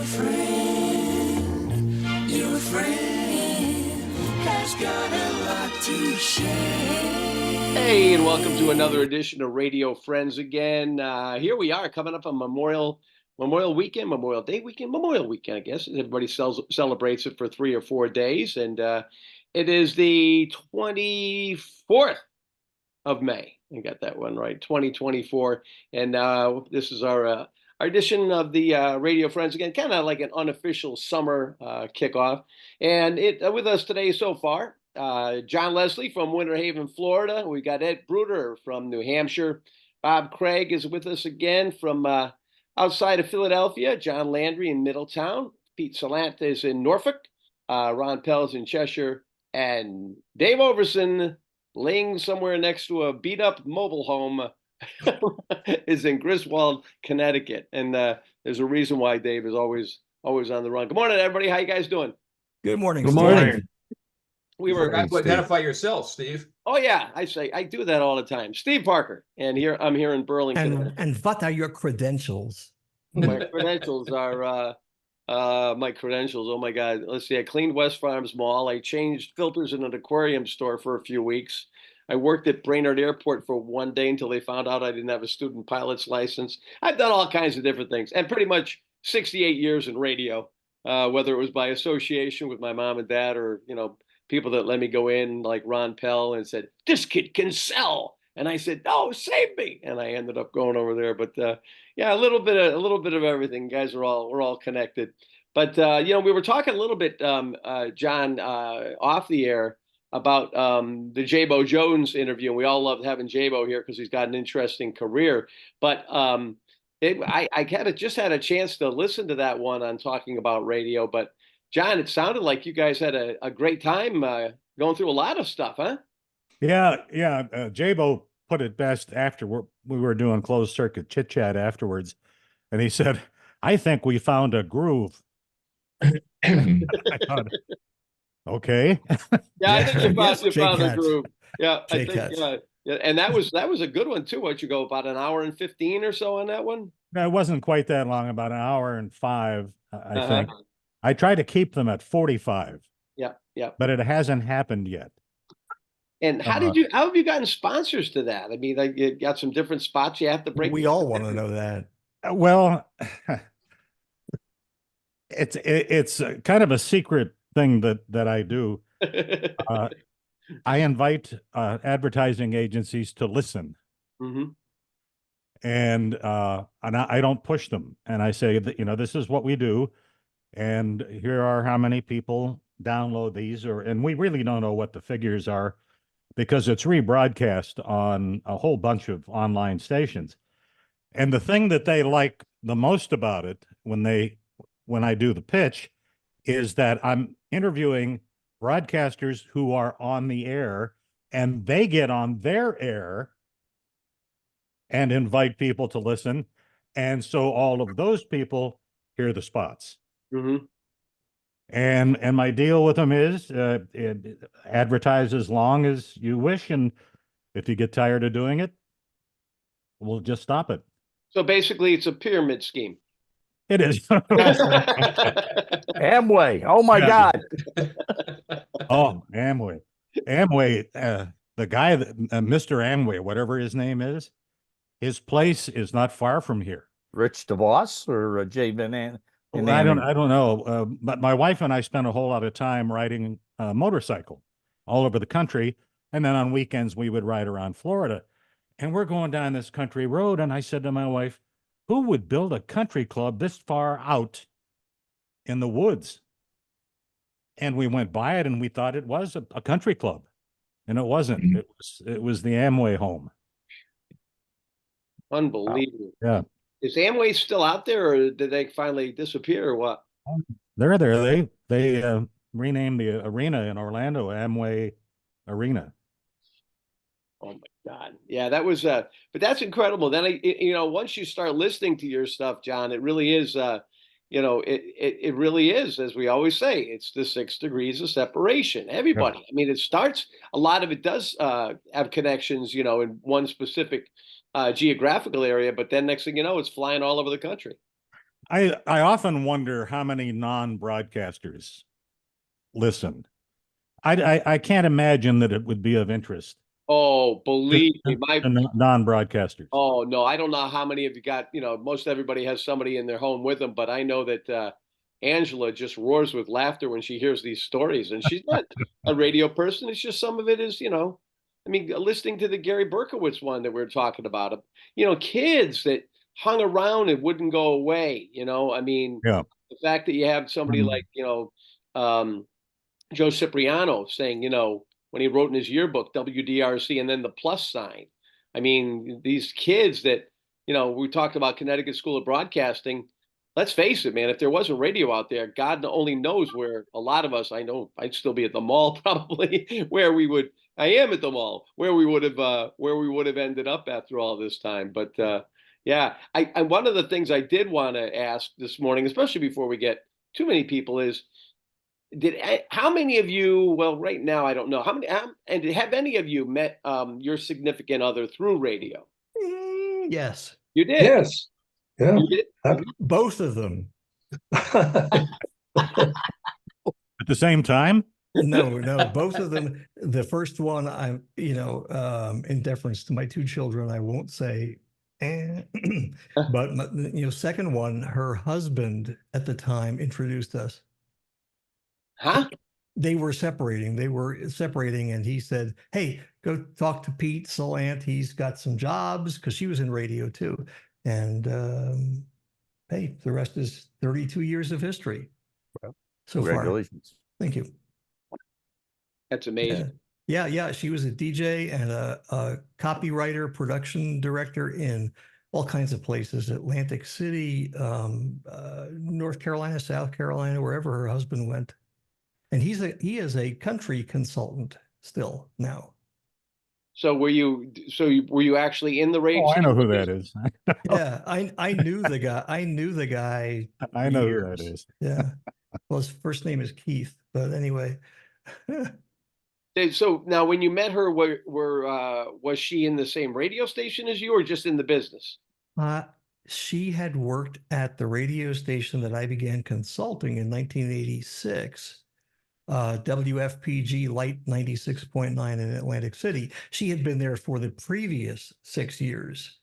your friend has got a lot to share. Hey, and welcome to another edition of Radio Friends again. Here we are coming up on Memorial Weekend, Memorial Day weekend, Memorial Weekend, I guess. Everybody celebrates it for 3 or 4 days. And it is the 24th of May. I got that one right, 2024. And this is our edition of the Radio Friends again, kind of like an unofficial summer kickoff. And with us today so far, John Leslie from Winter Haven, Florida. We got Ed Bruder from New Hampshire. Bob Craig is with us again from outside of Philadelphia. John Landry in Middletown. Pete Salant is in Norfolk. Ron Pell's in Cheshire. And Dave Overson, laying somewhere next to a beat-up mobile home, is in Griswold, Connecticut. And there's a reason why Dave is always on the run. Good morning, everybody. How you guys doing? Good morning. Good morning. We were Identify yourself, Steve. Oh yeah, I do that all the time. Steve Parker, and I'm here in Burlington. And what are your credentials? My credentials are my credentials. Oh my God. Let's see. I cleaned West Farms Mall. I changed filters in an aquarium store for a few weeks. I worked at Brainerd Airport for one day until they found out I didn't have a student pilot's license. I've done all kinds of different things, and pretty much 68 years in radio, whether it was by association with my mom and dad, or people that let me go in, like Ron Pell, and said, "This kid can sell." And I said, "No, save me." And I ended up going over there. But yeah, a little bit of everything. Guys, we're all connected. But we were talking a little bit, John, off the air about the J-Bo Jones interview. And we all loved having J-Bo here because he's got an interesting career. But I just had a chance to listen to that one on Talking About Radio. But John, it sounded like you guys had a great time going through a lot of stuff, huh? Yeah. J-Bo put it best after we were doing closed circuit chit chat afterwards. And he said, "I think we found a groove." I thought, okay. Yeah, I think you found a groove. Yeah, I think, yeah, and that was a good one too. What you go about an hour and 15 or so on that one? No, it wasn't quite that long, about an hour and 5, I think. I try to keep them at 45. Yeah. But it hasn't happened yet. And how have you gotten sponsors to that? I mean, like, you got some different spots you have to break. We all want to know that. Well, it's kind of a secret thing that I do. I invite advertising agencies to listen. Mm-hmm. And I don't push them. And I say that, this is what we do. And here are how many people download these, and we really don't know what the figures are because it's rebroadcast on a whole bunch of online stations. And the thing that they like the most about it when I do the pitch is that I'm interviewing broadcasters who are on the air, and they get on their air and invite people to listen. And so all of those people hear the spots. Mm-hmm. And my deal with them is advertise as long as you wish, and if you get tired of doing it, we'll just stop it. So basically, it's a pyramid scheme. It is. Amway. Oh my God. Oh, Amway. The guy that Mr. Amway, whatever his name is, his place is not far from here. Rich DeVos or Jay Van I don't know. But my wife and I spent a whole lot of time riding a motorcycle all over the country. And then on weekends, we would ride around Florida. And we're going down this country road. And I said to my wife, who would build a country club this far out in the woods? And we went by it and we thought it was a country club. And it wasn't. It was the Amway home. Unbelievable. Yeah. Is Amway still out there, or did they finally disappear, or what? They're there. They renamed the arena in Orlando Amway Arena. Oh my God. Yeah, that was but that's incredible. Then once you start listening to your stuff, John, it really is it really is, as we always say, it's the 6 degrees of separation. Everybody. Yeah. I mean, a lot of it does have connections, in one specific geographical area, but then next thing you know, it's flying all over the country. I often wonder how many non-broadcasters listen. I can't imagine that it would be of interest Oh, to, believe me, to non-broadcasters. oh no, I don't know how many of you got, most everybody has somebody in their home with them, but I know that Angela just roars with laughter when she hears these stories. And she's not a radio person. It's just some of it is, I mean, listening to the Gary Berkowitz one that we are talking about, kids that hung around and wouldn't go away, I mean, Yeah. the fact that you have somebody like, um, Joe Cipriano saying, when he wrote in his yearbook, WDRC, and then the plus sign. I mean, these kids that, we talked about Connecticut School of Broadcasting. Let's face it, man, if there wasn't radio out there, God only knows where a lot of us, I know I'd still be at the mall probably, I am at the mall, where we would have ended up after all this time. But yeah, I one of the things I did want to ask this morning, especially before we get too many people, is how many of you, well, right now I don't know and have any of you met your significant other through radio? Yes, You did. Yes. Yeah. You did. both of them. At the same time? No, both of them. The first one, I'm, in deference to my two children, I won't say. But second one, her husband at the time introduced us. Huh? They were separating. And he said, "Hey, go talk to Pete Salant. He's got some jobs," because she was in radio too. And hey, the rest is 32 years of history. Well, so far. Congratulations. Thank you. That's amazing. Yeah. She was a DJ and a copywriter, production director in all kinds of places: Atlantic City, North Carolina, South Carolina, wherever her husband went. And he is a country consultant still now. So were you actually in the radio? Oh, I know who that is. Yeah, I knew the guy. I knew the guy. I know who years. that is. Yeah. Well, his first name is Keith, but anyway. So now, when you met her, was she in the same radio station as you, or just in the business? She had worked at the radio station that I began consulting in 1986. WFPG Light 96.9 in Atlantic City. She had been there for the previous 6 years.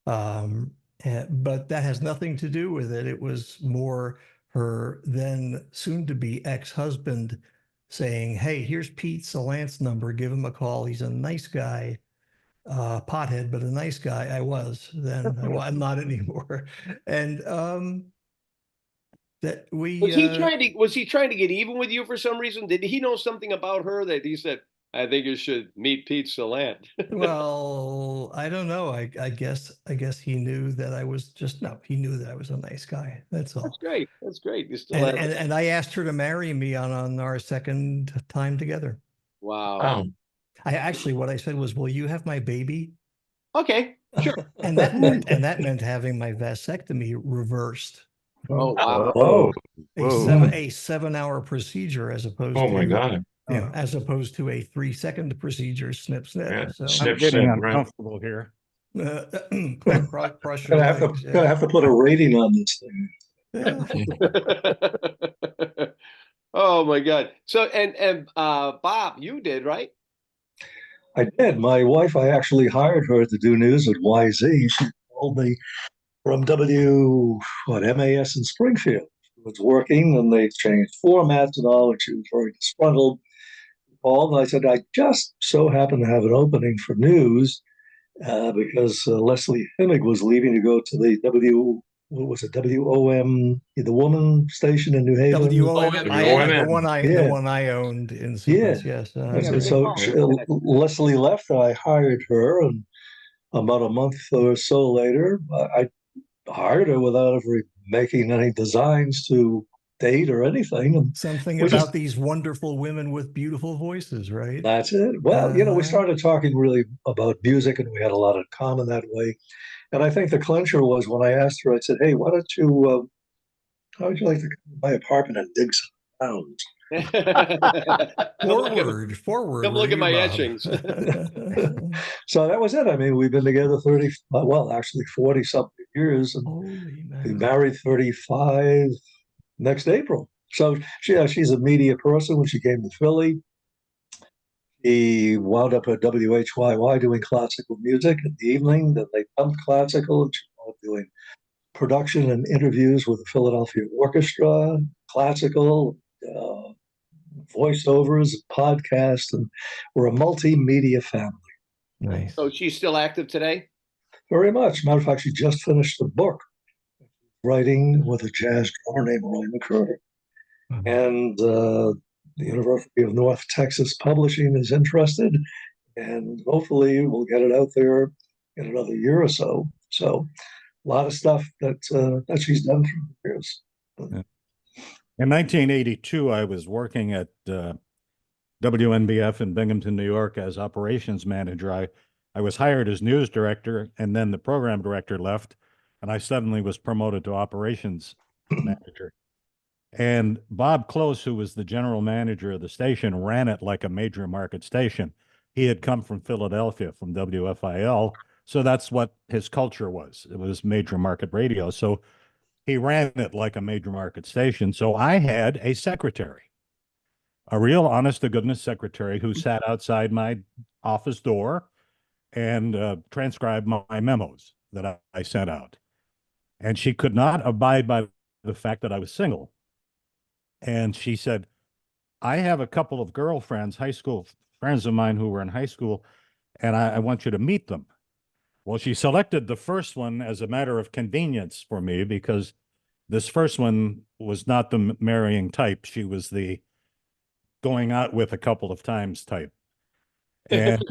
But that has nothing to do with it. It was more her then soon-to-be ex-husband saying, "Hey, here's Pete Salant's number. Give him a call. He's a nice guy, pothead, but a nice guy." I was then. I'm not anymore. And that we was he trying to get even with you for some reason? Did he know something about her that he said, "I think you should meet Pete Salant"? well, I don't know. I guess he knew that I was he knew that I was a nice guy. That's all. That's great. That's great. You still And, have and I asked her to marry me on our second time together. Wow. What I said was, "Will you have my baby?" Okay, sure. and that meant having my vasectomy reversed. Oh wow. Oh, A 7-hour procedure as opposed oh to my God. as opposed to a 3-second procedure, snip. Yeah, So snip. I'm getting right. uncomfortable here. cross your Gonna legs. have to put a rating on this thing. Yeah. Oh my God. So and Bob, you did, right? I did. My wife, I actually hired her to do news at YZ. She called me from MAS in Springfield. She was working and they changed formats and all, and she was very disgruntled. Called and I said, I just so happen to have an opening for news because Leslie Hemig was leaving to go to the WOM, the woman station in New Haven. WOM, WOM. the one I owned in sequence. Yes. Leslie left. I hired her, and about a month or so later, I hired her without ever making any designs to date or anything. And something about these wonderful women with beautiful voices, right? That's it. Well, we started talking really about music, and we had a lot in common that way. And I think the clincher was when I asked her, I said, "Hey, how would you like to come to my apartment and dig some sounds?" Forward. Come look at review, my Bob. etchings. So that was it. I mean, we've been together 30, well, actually 40 something years, and Holy we man. married 35 next April. So she's a media person. When she came to Philly, he wound up at WHYY doing classical music in the evening. Then they dumped classical, and she wound up doing production and interviews with the Philadelphia Orchestra, classical, voiceovers, podcasts, and we're a multimedia family. Nice. So she's still active today? Very much. Matter of fact, she just finished the book, writing with a jazz drummer named Roy McCurdy. And the University of North Texas Publishing is interested, and hopefully we'll get it out there in another year or so. So a lot of stuff that she's done through the years. In 1982, I was working at WNBF in Binghamton, New York as operations manager. I was hired as news director, and then the program director left, and I suddenly was promoted to operations manager. And Bob Close, who was the general manager of the station, ran it like a major market station. He had come from Philadelphia, from WFIL, so that's what his culture was. It was major market radio. So he ran it like a major market station. So I had a secretary, a real honest to goodness secretary who sat outside my office door and transcribed my memos that I sent out. And she could not abide by the fact that I was single. And she said, I have a couple of girlfriends, high school friends of mine who were in high school, and I want you to meet them. Well, she selected the first one as a matter of convenience for me because this first one was not the marrying type. She was the going out with a couple of times type. And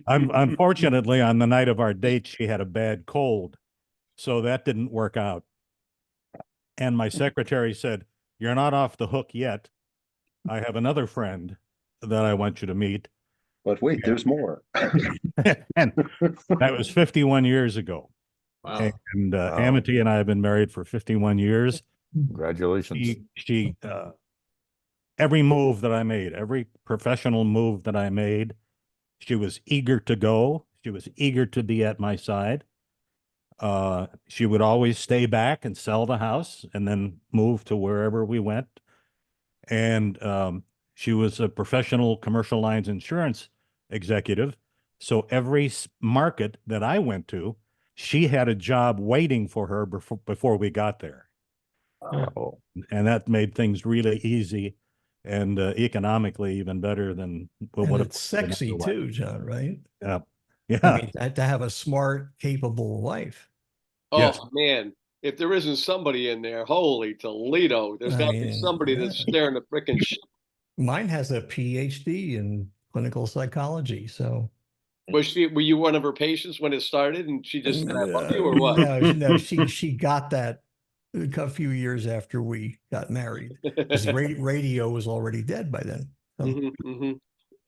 unfortunately, on the night of our date, she had a bad cold. So that didn't work out. And my secretary said, you're not off the hook yet. I have another friend that I want you to meet. But wait, there's more. And that was 51 years ago. Wow. And Wow. Amity and I have been married for 51 years. Congratulations. She every move that I made, every professional move that I made, she was eager to go. She was eager to be at my side. She would always stay back and sell the house and then move to wherever we went. And she was a professional commercial lines insurance executive. So every market that I went to, she had a job waiting for her before we got there. Wow. And that made things really easy and economically even better than And it's sexy too, John, right? Yeah. I Yeah. mean, to have a smart, capable wife. Oh Yes. man, if there isn't somebody in there, holy Toledo, there's got to be somebody that's staring the frickin' shit. Mine has a PhD in clinical psychology, so. Were you one of her patients when it started, and she just said, "I love you," or what? No, she got that a few years after we got married, because radio was already dead by then. So.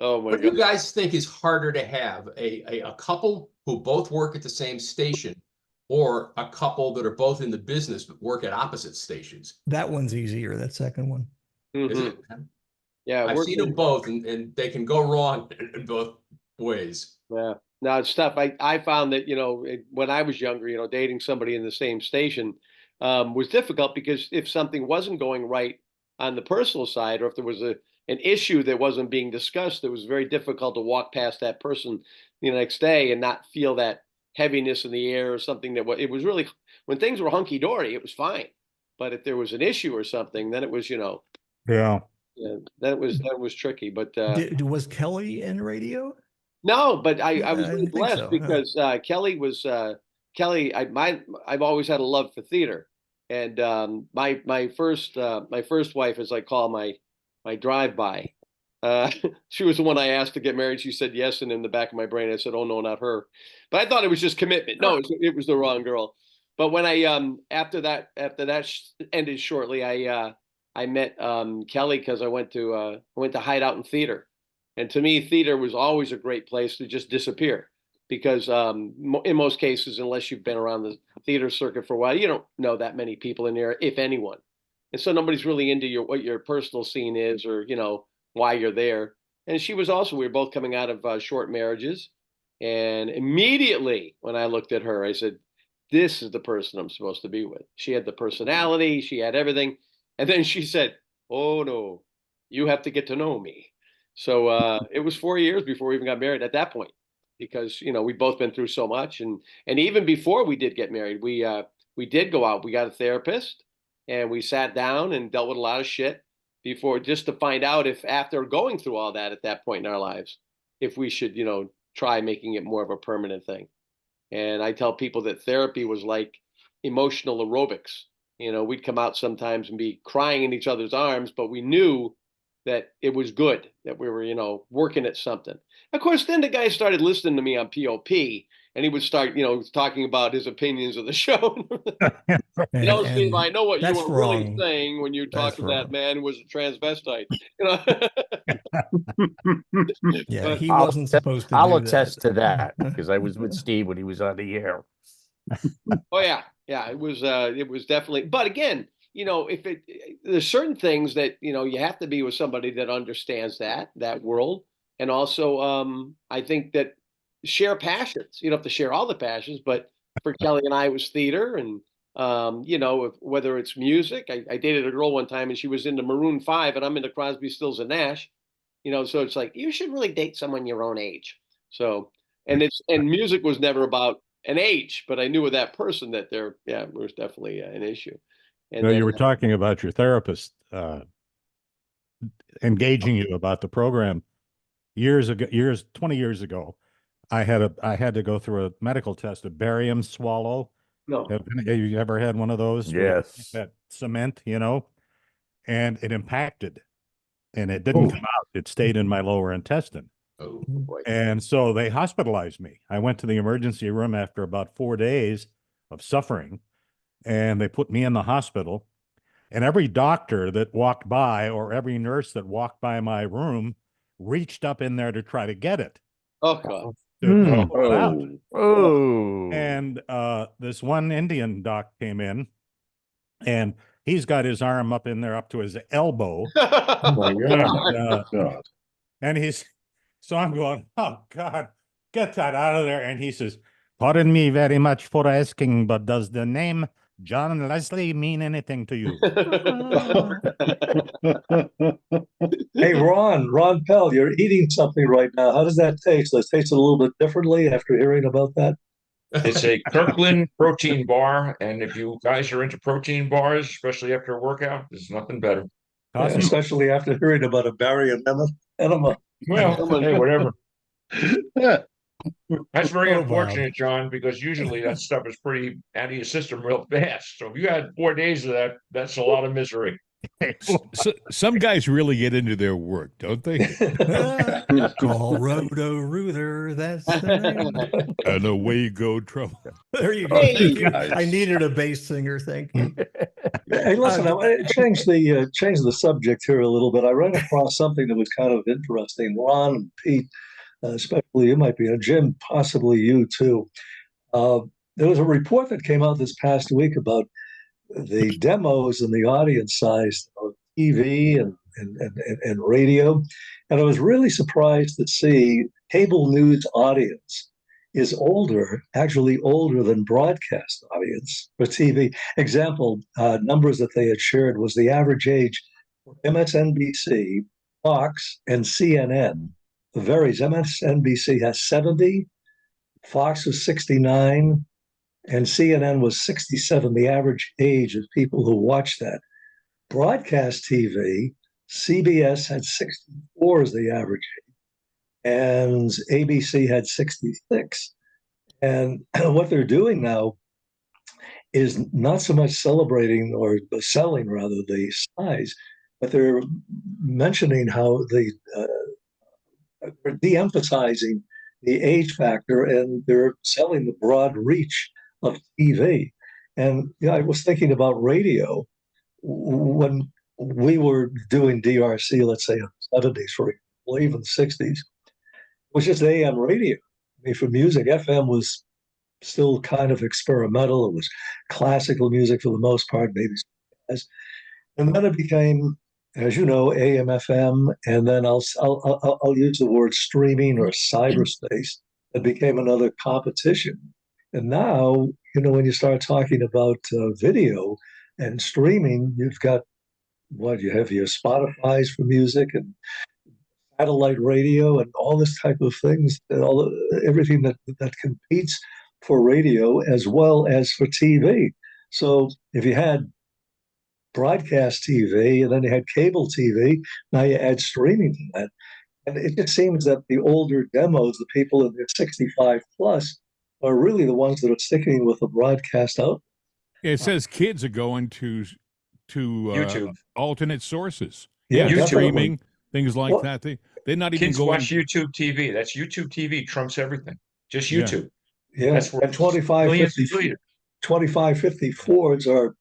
Oh my What do you God. guys think is harder to have, a couple who both work at the same station, or a couple that are both in the business but work at opposite stations? That one's easier, that second one. Is it? Yeah, I've seen them both, and they can go wrong in both ways. Yeah, no, it's tough. I found that, when I was younger, dating somebody in the same station was difficult, because if something wasn't going right on the personal side, or if there was an issue that wasn't being discussed, it was very difficult to walk past that person the next day and not feel that heaviness in the air, or something that it was really, when things were hunky dory, it was fine. But if there was an issue or something, then it was, Yeah. that was tricky. But was Kelly in radio? no, but I was I really didn't think blessed so, no. because Kelly was I've always had a love for theater, and my first wife, as I call my drive-by, she was the one I asked to get married. She said yes, and in the back of my brain I said, oh no, not her. But I thought it was just commitment. No, it was the wrong girl. But when I after that ended shortly, I met Kelly because I went to hide out in theater. And to me, theater was always a great place to just disappear, because in most cases, unless you've been around the theater circuit for a while, you don't know that many people in there, if anyone. and so nobody's really into what your personal scene is, or why you're there. And she was also, we were both coming out of short marriages, and immediately when I looked at her, I said, "This is the person I'm supposed to be with." She had the personality, she had everything, and then she said, "Oh no, you have to get to know me." So it was 4 years before we even got married at that point, because we've both been through so much, and even before we did get married, we did go out. We got a therapist, and we sat down and dealt with a lot of shit before, just to find out if, after going through all that at that point in our lives, if we should try making it more of a permanent thing. And I tell people that therapy was like emotional aerobics. We'd come out sometimes and be crying in each other's arms, but we knew that it was good, that we were, working at something. Of course, then the guy started listening to me on POP, and he would start, talking about his opinions of the show. Steve, I know what you that's were really wrong. saying when you talked to that wrong. man who was a transvestite. Yeah, But he wasn't supposed to I'll do attest that. to that because I was with Steve when he was on the air. oh yeah, it was definitely. But again, if there's certain things that you have to be with somebody that understands that world, and also I think that share passions. You don't have to share all the passions, but for Kelly and I, it was theater, and whether it's music. I dated a girl one time, and she was into Maroon 5, and I'm into Crosby, Stills, and Nash. So it's like, you should really date someone your own age. So, and music was never about an age, but I knew with that person that there was definitely an issue. And then you were talking about your therapist engaging you about the program 20 years ago. I had to go through a medical test, a barium swallow. No. Have you ever had one of those? Yes. That cement, and it impacted, and it didn't come out. It stayed in my lower intestine. Oh, boy. And so they hospitalized me. I went to the emergency room after about 4 days of suffering, and they put me in the hospital. And every doctor that walked by, or every nurse that walked by my room, reached up in there to try to get it. Oh God. To pull it out. Oh. And this one Indian doc came in, and he's got his arm up in there up to his elbow. Oh my God. And, and so I'm going, "Oh God, get that out of there." And he says, "Pardon me very much for asking, but does the name John Leslie mean anything to you?" Hey, Ron Pell, you're eating something right now. How does that taste? Does it taste a little bit differently after hearing about that? It's a Kirkland protein bar, and if you guys are into protein bars, especially after a workout, there's nothing better. Awesome. Especially after hearing about a barium enema. Well, hey, whatever. That's very Oh, unfortunate, John, because usually that stuff is pretty out of your system real fast. So if you had 4 days of that, that's a lot of misery. So, some guys really get into their work, don't they? Call Roto-Rooter, that's the name. And away go trouble. There you go. Hey, Thank you. guys. I needed a bass singer. Thank you. Hey, listen, I change the subject here a little bit. I ran across something that was kind of interesting. Ron and Pete, especially you might be, and Jim, possibly you too. There was a report that came out this past week about the demos and the audience size of TV and radio. And I was really surprised to see cable news audience is actually older than broadcast audience for TV. Example, numbers that they had shared was the average age for MSNBC, Fox, and CNN. It varies. MSNBC has 70, Fox was 69, and CNN was 67, the average age of people who watched that. Broadcast TV, CBS had 64 as the average age, and ABC had 66. And what they're doing now is not so much celebrating or selling, rather, the size, but they're mentioning how they're de-emphasizing the age factor, and they're selling the broad reach of TV. And I was thinking about radio when we were doing DRC, let's say in the 70s, for example, even the 60s. It was just AM radio. I mean, for music, FM was still kind of experimental. It was classical music for the most part, maybe jazz. And then it became, as you know, AM, FM, and then I'll use the word streaming or cyberspace. It became another competition. And now, when you start talking about video and streaming, you've got what you have your Spotify's for music and satellite radio and all this type of things, and everything that competes for radio as well as for TV. So if you had broadcast TV and then you had cable TV, now you add streaming to that. And it just seems that the older demos, the people in their 65 plus, are really the ones that are sticking with the broadcast out. It says kids are going to YouTube. alternate sources. Yeah, YouTube. Streaming, things like Well, that. They're not even Kids going. watch YouTube TV. That's YouTube TV trumps everything. Just Yeah. YouTube. Yeah, That's where and 25, millions 50, and billions. 25, 50 Fords are,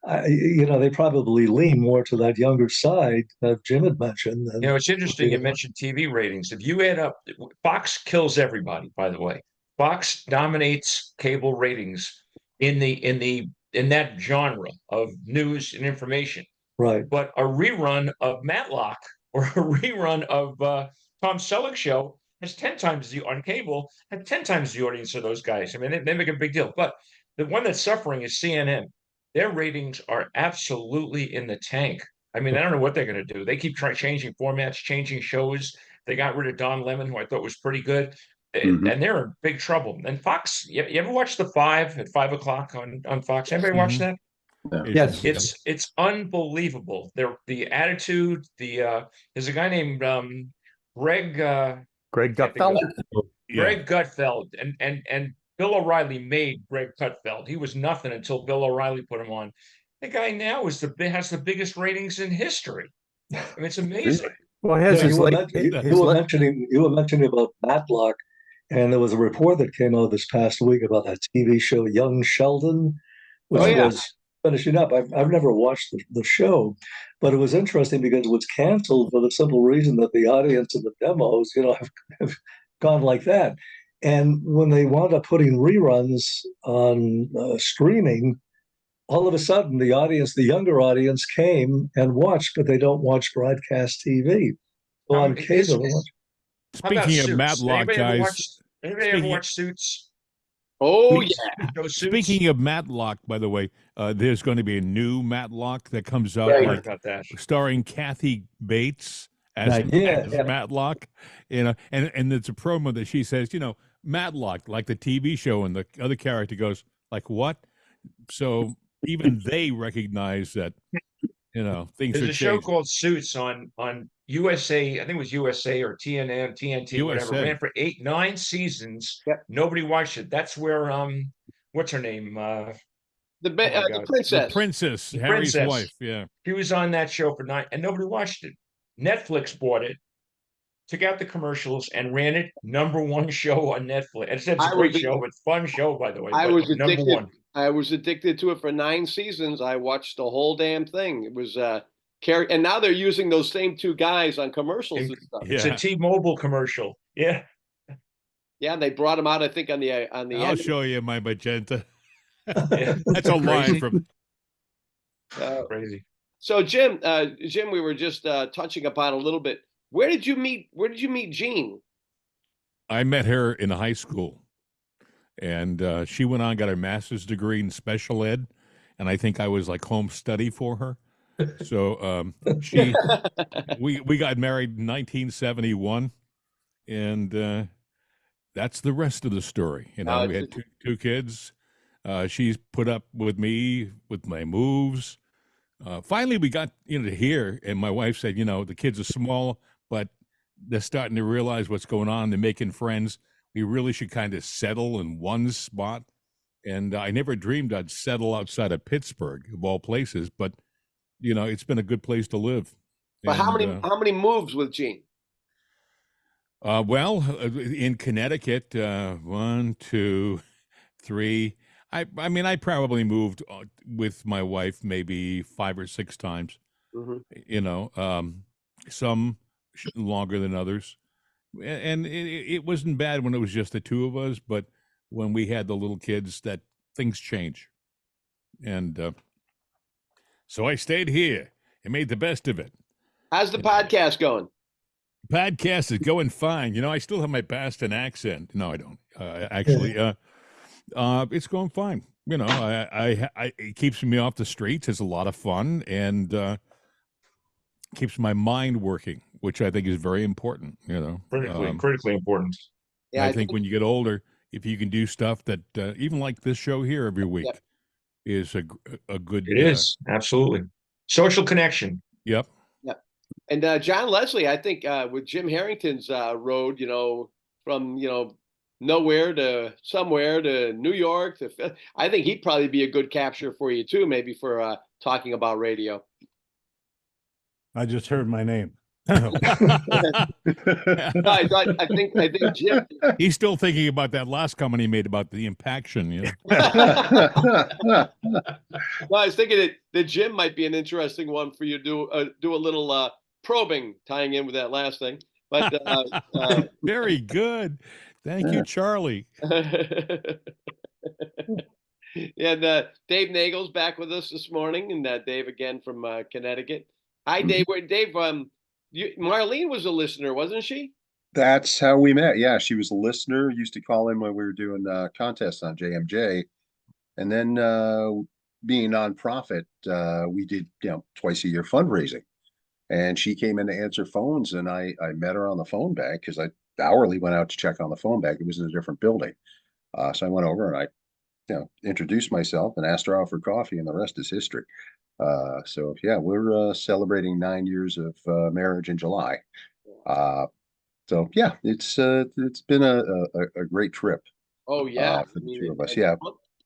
they probably lean more to that younger side that Jim had mentioned. You know, it's interesting you mentioned TV ratings. If you add up, Fox kills everybody, by the way. Fox dominates cable ratings in that genre of news and information. Right. But a rerun of Matlock or a rerun of Tom Selleck show has 10 times on cable, had 10 times the audience of those guys. I mean, they make a big deal. But the one that's suffering is CNN. Their ratings are absolutely in the tank. I mean, I don't know what they're going to do. They keep changing formats, changing shows. They got rid of Don Lemon, who I thought was pretty good. And they're in big trouble. And Fox, you ever watch The Five at 5 o'clock on Fox? Anybody watch that? Yes. It's unbelievable. The attitude, there's a guy named Greg Greg Gutfeld. Greg Gutfeld, and Bill O'Reilly made Greg Gutfeld. He was nothing until Bill O'Reilly put him on. The guy now has the biggest ratings in history. I mean, it's amazing. Well, it has you, his were late, you were mentioning about Matlock, and there was a report that came out this past week about that TV show Young Sheldon, which was finishing up. I've never watched the show, but it was interesting because it was canceled for the simple reason that the audience in the demos, have gone like that. And when they wound up putting reruns on streaming, all of a sudden the younger audience came and watched, but they don't watch broadcast TV. So on cable. Speaking of Matlock, guys. Anybody ever watch Suits? Oh, yeah. Speaking of Matlock, by the way, there's going to be a new Matlock that comes out, about that, starring Kathy Bates as Matlock. And it's a promo that she says, Matlock, like the TV show, and the other character goes, like, what? So even they recognize that, things There's are a show changing. called Suits on USA. I think it was USA or TNN, TNT, whatever. USA. Ran for 9 seasons. Yep. Nobody watched it. That's where what's her name? The princess. The princess, Harry's princess. wife. Yeah. She was on that show for 9, and nobody watched it. Netflix bought it, took out the commercials, and ran it #1 show on Netflix. It's a great show, but fun show, by the way. I was addicted. #1. I was addicted to it for 9 seasons. I watched the whole damn thing. It was and now they're using those same 2 guys on commercials and stuff. It's a T-Mobile commercial. Yeah. Yeah, they brought them out, I think, on the I'll show you my magenta. Yeah. That's a line from crazy. So Jim, we were just touching upon a little bit. Where did you meet Jean? I met her in high school, and she went on, got her master's degree in special ed, and I think I was like home study for her. So we got married in 1971, and that's the rest of the story. We had two kids. She's put up with me with my moves. Finally, we got to here, and my wife said, the kids are small, but they're starting to realize what's going on. They're making friends. We really should kind of settle in one spot. And I never dreamed I'd settle outside of Pittsburgh, of all places. But it's been a good place to live. But how many moves with Jean? Well, in Connecticut, 1, 2, 3. I mean, I probably moved with my wife maybe 5 or 6 times. Mm-hmm. Some longer than others, and it wasn't bad when it was just the 2 of us. But when we had the little kids, that things change, and so I stayed here. and made the best of it. How's the You know. podcast going? Podcast is going fine. You know, I still have my Boston accent. No, I don't. Actually, it's going fine. You know, it keeps me off the streets. It's a lot of fun and keeps my mind working, which I think is very important. You know, critically important. Yeah, I think when you get older, if you can do stuff that even like this show here every week is a good. It is absolutely social connection. Yep. Yep. And John Leslie, I think with Jim Harrington's road, you know, from nowhere to somewhere to New York to, I think he'd probably be a good capture for you too, maybe for talking about radio. I just heard my name. No, I think Jim. He's still thinking about that last comment he made about the impaction. You know? No, I was thinking that Jim might be an interesting one for you to do a little probing, tying in with that last thing. But very good. Thank you, Charlie. And Dave Nagel's back with us this morning, and Dave again from Connecticut. Hi, Dave. Dave, Marlene was a listener, wasn't she? That's how we met. Yeah, she was a listener. Used to call in when we were doing contests on JMJ, and then being a nonprofit, we did twice a year fundraising. And she came in to answer phones, and I met her on the phone bag because I hourly went out to check on the phone bag. It was in a different building, so I went over and I introduced myself and asked her out for coffee, and the rest is history. So yeah, we're celebrating 9 years of marriage in July. So yeah, it's been a great trip. Oh yeah, for the two of us. Yeah,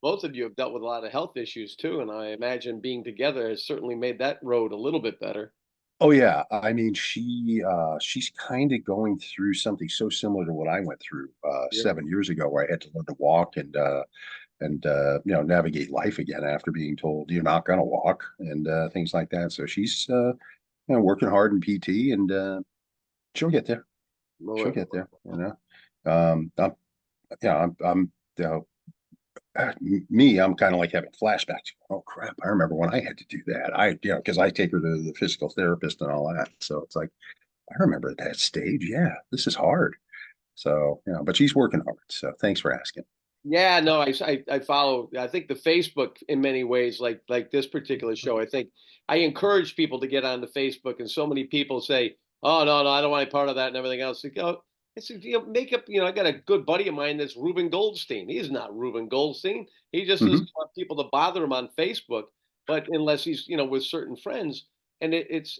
both of you have dealt with a lot of health issues too, and I imagine being together has certainly made that road a little bit better. Oh yeah, I mean she's kind of going through something so similar to what I went through 7 years ago, where I had to learn to walk and navigate life again after being told you're not going to walk and things like that. So she's working hard in PT, and she'll get there. She'll get there. I'm kind of like having flashbacks. Oh crap, I remember when I had to do that. Because I take her to the physical therapist and all that. So it's like, I remember at that stage. Yeah, this is hard. So, but she's working hard. So thanks for asking. Yeah, no, I follow. I think the Facebook in many ways, like this particular show, I think I encourage people to get onto Facebook, and so many people say, "Oh no, I don't want any part of that," and everything else. It's make up. I got a good buddy of mine that's Ruben Goldstein. He's not Ruben Goldstein. He just doesn't want people to bother him on Facebook. But unless he's with certain friends, and it's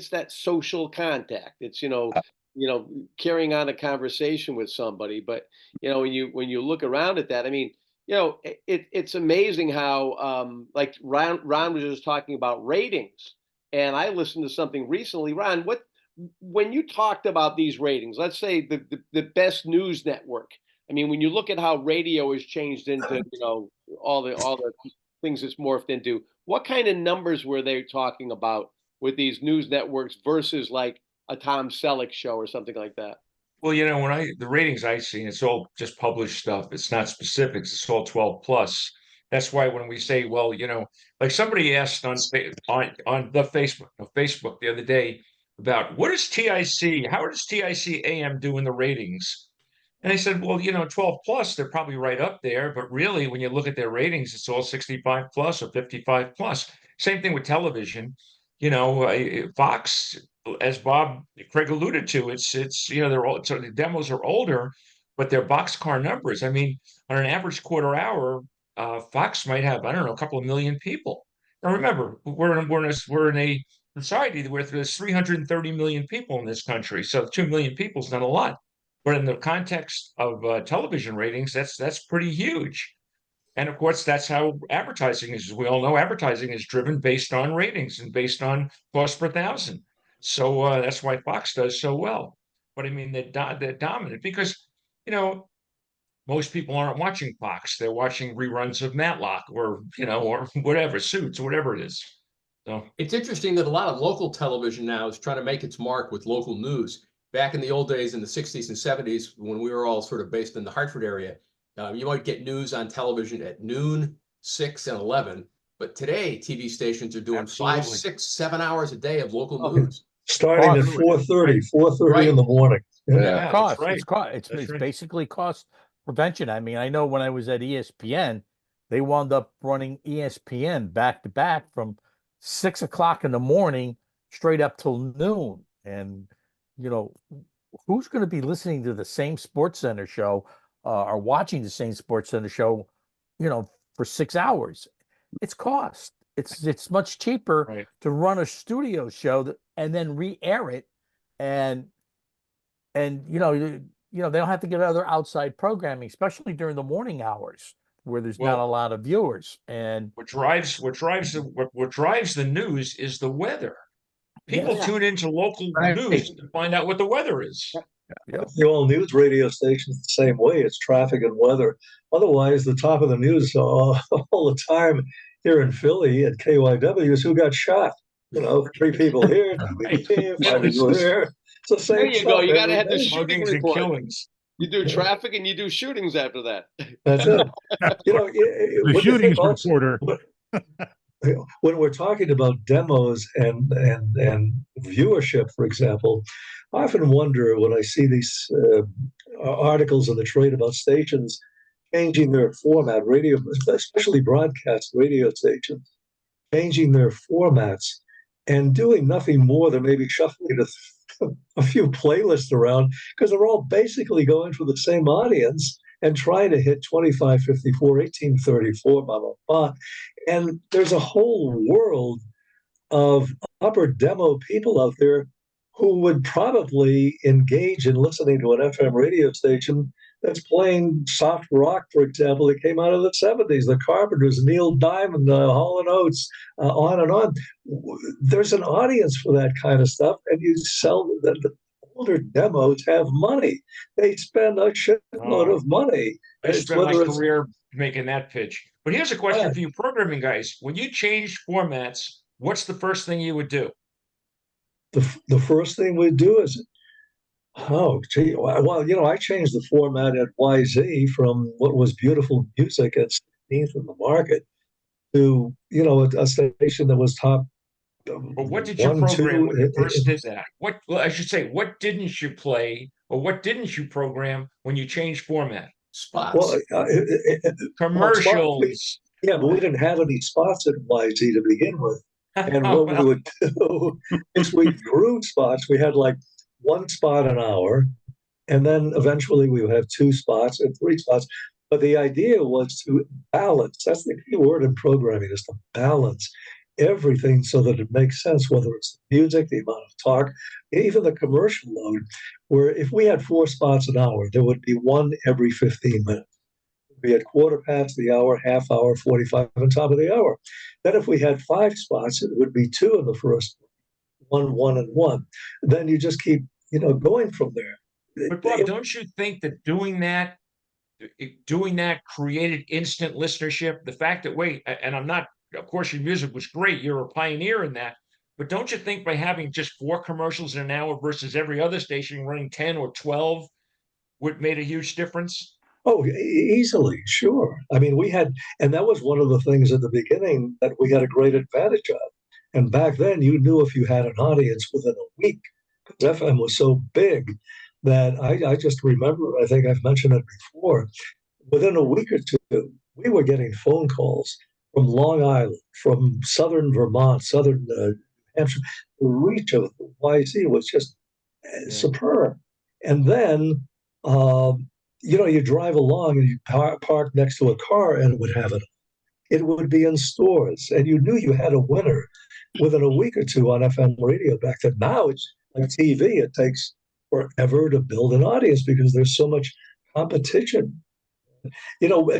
that social contact. It's carrying on a conversation with somebody. But when you look around at that, I mean, it's amazing how like Ron was just talking about ratings, and I listened to something recently. Ron, when you talked about these ratings, let's say the best news network, I mean, when you look at how radio has changed into all the things it's morphed into, what kind of numbers were they talking about with these news networks versus like a Tom Selleck show or something like that? Well, the ratings I've seen, it's all just published stuff. It's not specifics. It's all 12 plus. That's why when we say, well, like somebody asked on the Facebook the other day about how does TIC AM do in the ratings? And I said, well, 12 plus, they're probably right up there. But really, when you look at their ratings, it's all 65 plus or 55 plus. Same thing with television. Fox, as Bob Craig alluded to, it's they're all, so the demos are older, but they're boxcar numbers. I mean, on an average quarter hour, Fox might have, I don't know, a couple of million people. Now remember, we're in a society where there's 330 million people in this country, so 2 million people is not a lot. But in the context of television ratings, that's pretty huge. And of course, that's how advertising is. As we all know, advertising is driven based on ratings and based on cost per thousand. So that's why Fox does so well. But I mean, they're dominant because, most people aren't watching Fox. They're watching reruns of Matlock or whatever, Suits, or whatever it is. So it's interesting that a lot of local television now is trying to make its mark with local news. Back in the old days, in the 60s and 70s, when we were all sort of based in the Hartford area, you might get news on television at noon, 6, and 11. But today, TV stations are doing 5, Absolutely. 6, 7 hours a day of local Okay. news. Starting at Cost. 4:30 in the morning. Yeah. Yeah. That's Cost. right. It's That's right. basically cost prevention. I mean, I know when I was at ESPN, they wound up running ESPN back to back from 6 o'clock in the morning straight up till noon. And you know, who's going to be listening to the same Sports Center show or watching the same Sports Center show, for 6 hours? It's cost. It's much cheaper Right. to run a studio show and then re-air it, and they don't have to get other outside programming, especially during the morning hours where there's not a Well, lot of viewers. And what drives the news is the weather. People yes, tune into local Right. news to find out what the weather is. yeah, The all news radio stations the same way. It's traffic and weather. Otherwise, the top of the news all the time here in Philly at KYW is who got shot. 3 people here, 2 Right. people here, 5 It's people just here. It's the There same you go. stuff You got to every have the day. shooting muggings and report. killings. You do traffic and you do shootings after that. That's it. The When you shootings think also, reporter. when we're talking about demos and viewership, for example, I often wonder when I see these articles in the trade about stations changing their format, radio, especially broadcast radio stations, changing their formats and doing nothing more than maybe shuffling a few playlists around because they're all basically going for the same audience and trying to hit 25, 54, 18, 34, blah, blah, blah. And there's a whole world of upper demo people out there who would probably engage in listening to an FM radio station that's playing soft rock, for example, that came out of the 70s, the Carpenters, Neil Diamond, Hall & Oates, on and on. There's an audience for that kind of stuff, and you sell the older demos have money. They spend a shitload of money. I spent my career making that pitch. But here's a question for you programming guys. When you change formats, what's the first thing you would do? The first thing we do is, oh, gee, well, I changed the format at YZ from what was beautiful music at 16th in the market to, a station that was top But what did you 1, program 2. when you first did that? Well, I should say, what didn't you play or what didn't you program when you changed format? Spots. Well, Commercials. yeah, but we didn't have any spots at YZ to begin with. And what we would do is we grew spots. We had like 1 spot an hour, and then eventually we would have 2 spots and 3 spots. But the idea was to balance. That's the key word in programming, is to balance everything so that it makes sense, whether it's the music, the amount of talk, even the commercial load, where if we had 4 spots an hour, there would be 1 every 15 minutes. We had quarter past the hour, half hour, 45 on top of the hour. Then if we had 5 spots, it would be 2 in the first, 1, 1, and 1. Then you just keep, going from there. But Bob, don't you think that doing that created instant listenership? The fact that, and I'm not, of course, your music was great. You're a pioneer in that. But don't you think by having just 4 commercials in an hour versus every other station running 10 or 12 would made a huge difference? Oh, easily, sure. I mean, and that was one of the things at the beginning that we had a great advantage of. And back then, you knew if you had an audience within a week, because FM was so big that I just remember, I think I've mentioned it before, within a week or 2, we were getting phone calls from Long Island, from southern Vermont, southern New Hampshire. The reach of YZ was just superb. And then, you drive along and you park next to a car and it would have it. It would be in stores, and you knew you had a winner within a week or 2 on FM radio back then. Now it's like TV. It takes forever to build an audience because there's so much competition.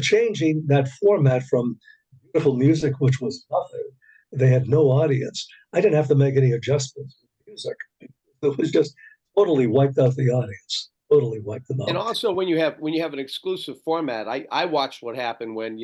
Changing that format from beautiful music, which was nothing, they had no audience. I didn't have to make any adjustments to music. It was just totally wiped out the audience. Totally wiped them out. And also when you have an exclusive format, I watched what happened when,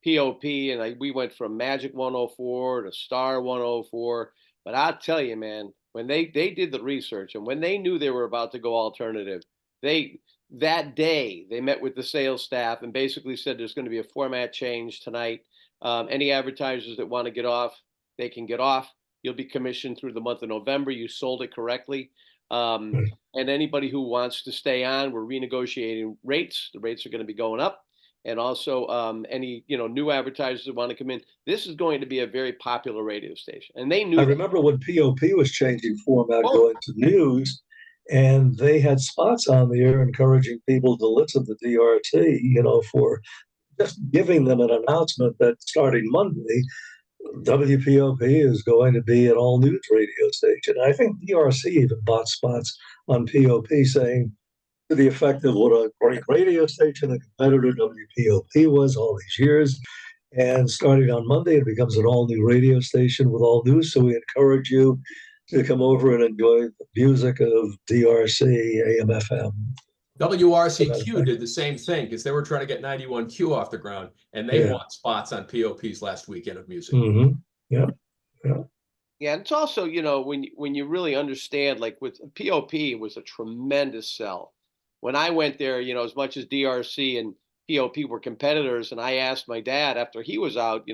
POP and we went from Magic 104 to Star 104. But I'll tell you, man, when they did the research and when they knew they were about to go alternative, that day they met with the sales staff and basically said there's going to be a format change tonight. Any advertisers that want to get off, they can get off. You'll be commissioned through the month of November. You sold it correctly. And anybody who wants to stay on, we're renegotiating rates. The rates are going to be going up. And also any new advertisers that want to come in. This is going to be a very popular radio station. And they knew I that. remember when POP was changing format, Oh. going to news, and they had spots on the air encouraging people to listen to DRT, for just giving them an announcement that starting Monday, WPOP is going to be an all news radio station. I think DRC even bought spots on POP saying to the effect of what a great radio station, a competitor WPOP was all these years. And starting on Monday, it becomes an all new radio station with all news. So we encourage you to come over and enjoy the music of DRC, AM, FM. WRCQ did the same thing because they were trying to get 91Q off the ground, and they Yeah. bought spots on POP's last weekend of music. Mm-hmm. Yeah. Yeah, and it's also, when you really understand, like with POP, it was a tremendous sell. When I went there, as much as DRC and POP were competitors, and I asked my dad after he was out,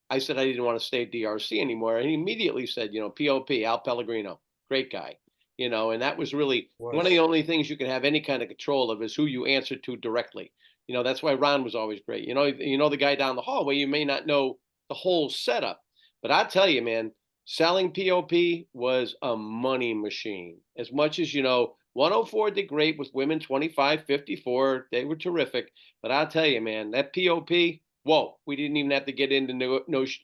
I said I didn't want to stay at DRC anymore, and he immediately said, POP, Al Pellegrino, great guy, and that was really one of the only things you can have any kind of control of is who you answer to directly. That's why Ron was always great. The guy down the hallway, you may not know the whole setup, but I tell you, man. Selling POP was a money machine. As much as, 104 did great with women 25, 54. They were terrific. But I'll tell you, man, that POP, whoa, we didn't even have to get into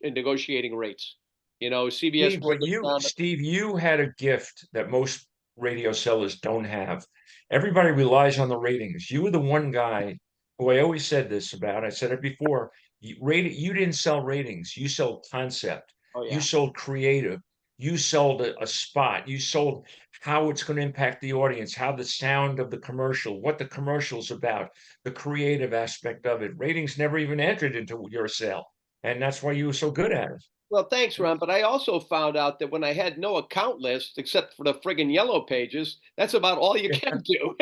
negotiating rates. CBS. Steve, you had a gift that most radio sellers don't have. Everybody relies on the ratings. You were the one guy who I always said this about. I said it before. You didn't sell ratings. You sold concept. Oh, yeah. You sold creative. You sold a spot. You sold how it's going to impact the audience, how the sound of the commercial, what the commercial's about, the creative aspect of it. Ratings never even entered into your sale. And that's why you were so good at it. Well, thanks, Ron. But I also found out that when I had no account list except for the friggin' yellow pages, that's about all you can do.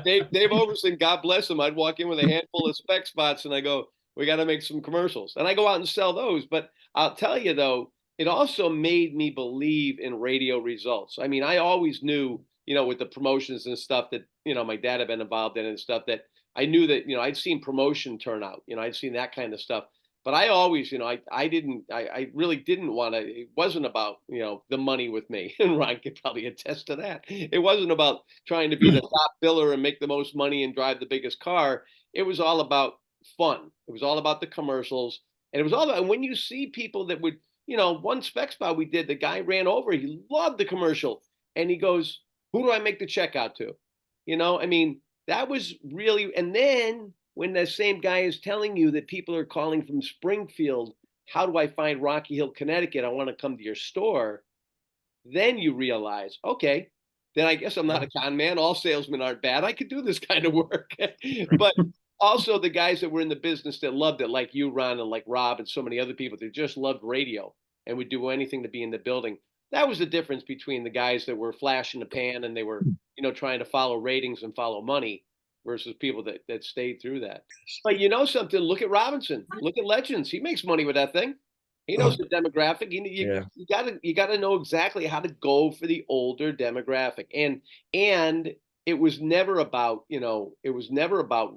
Dave Overson, God bless him, I'd walk in with a handful of spec spots and I go, we got to make some commercials. And I go out and sell those. But I'll tell you, though, it also made me believe in radio results. I mean, I always knew, with the promotions and stuff that, my dad had been involved in and stuff that I knew that, I'd seen promotion turn out, I'd seen that kind of stuff. But I always, I really didn't want to, it wasn't about, the money with me. And Ron could probably attest to that. It wasn't about trying to be the top biller and make the most money and drive the biggest car. It was all about fun. It was all about the commercials. And it was all about, and when you see people that would, one spec spot we did, the guy ran over, he loved the commercial. And he goes, who do I make the check out to? That was really, and then when the same guy is telling you that people are calling from Springfield, how do I find Rocky Hill, Connecticut? I want to come to your store. Then you realize, okay, then I guess I'm not a con man. All salesmen aren't bad. I could do this kind of work. But also the guys that were in the business that loved it, like you, Ron, and like Rob and so many other people that just loved radio and would do anything to be in the building. That was the difference between the guys that were flash in the pan and they were, trying to follow ratings and follow money versus people that stayed through that. But something, look at Robinson, look at Legends. He makes money with that thing. He knows the demographic. You gotta know exactly how to go for the older demographic. And it was never about,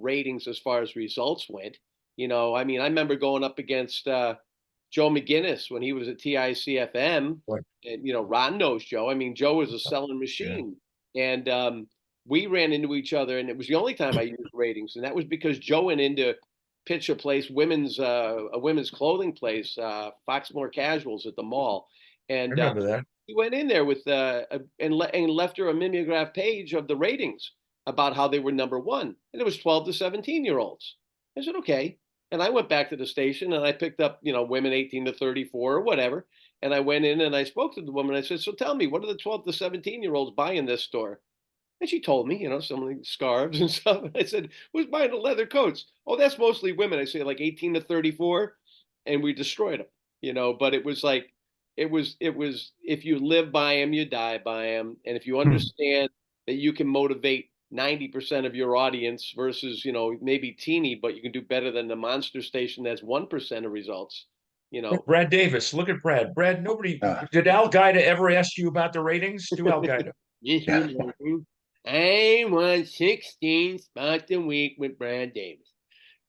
ratings as far as results went. I remember going up against Joe McGinnis when he was at TICFM. And Ron knows Joe. Joe was a selling machine. Yeah. And we ran into each other, and it was the only time I used ratings, and that was because Joe went into pitch a place, a women's clothing place, Foxmore Casuals at the mall, and I remember that. He went in there with and left her a mimeograph page of the ratings about how they were number one, and it was 12 to 17-year-olds. I said, okay, and I went back to the station and I picked up women 18 to 34 or whatever, and I went in and I spoke to the woman. I said, so tell me, what are the 12 to 17-year-olds buying in this store? And she told me, some of the scarves and stuff. And I said, who's buying the leather coats? Oh, that's mostly women. I say like 18 to 34. And we destroyed them, but it was like, it was, if you live by them, you die by them. And if you understand that you can motivate 90% of your audience versus, maybe teeny, but you can do better than the monster station that's 1% of results. Brad Davis, look at Brad. Brad, nobody Ah. did Al Qaeda ever ask you about the ratings? Do Al Qaeda. Just remembering, I won 16 spots a week with Brad Davis.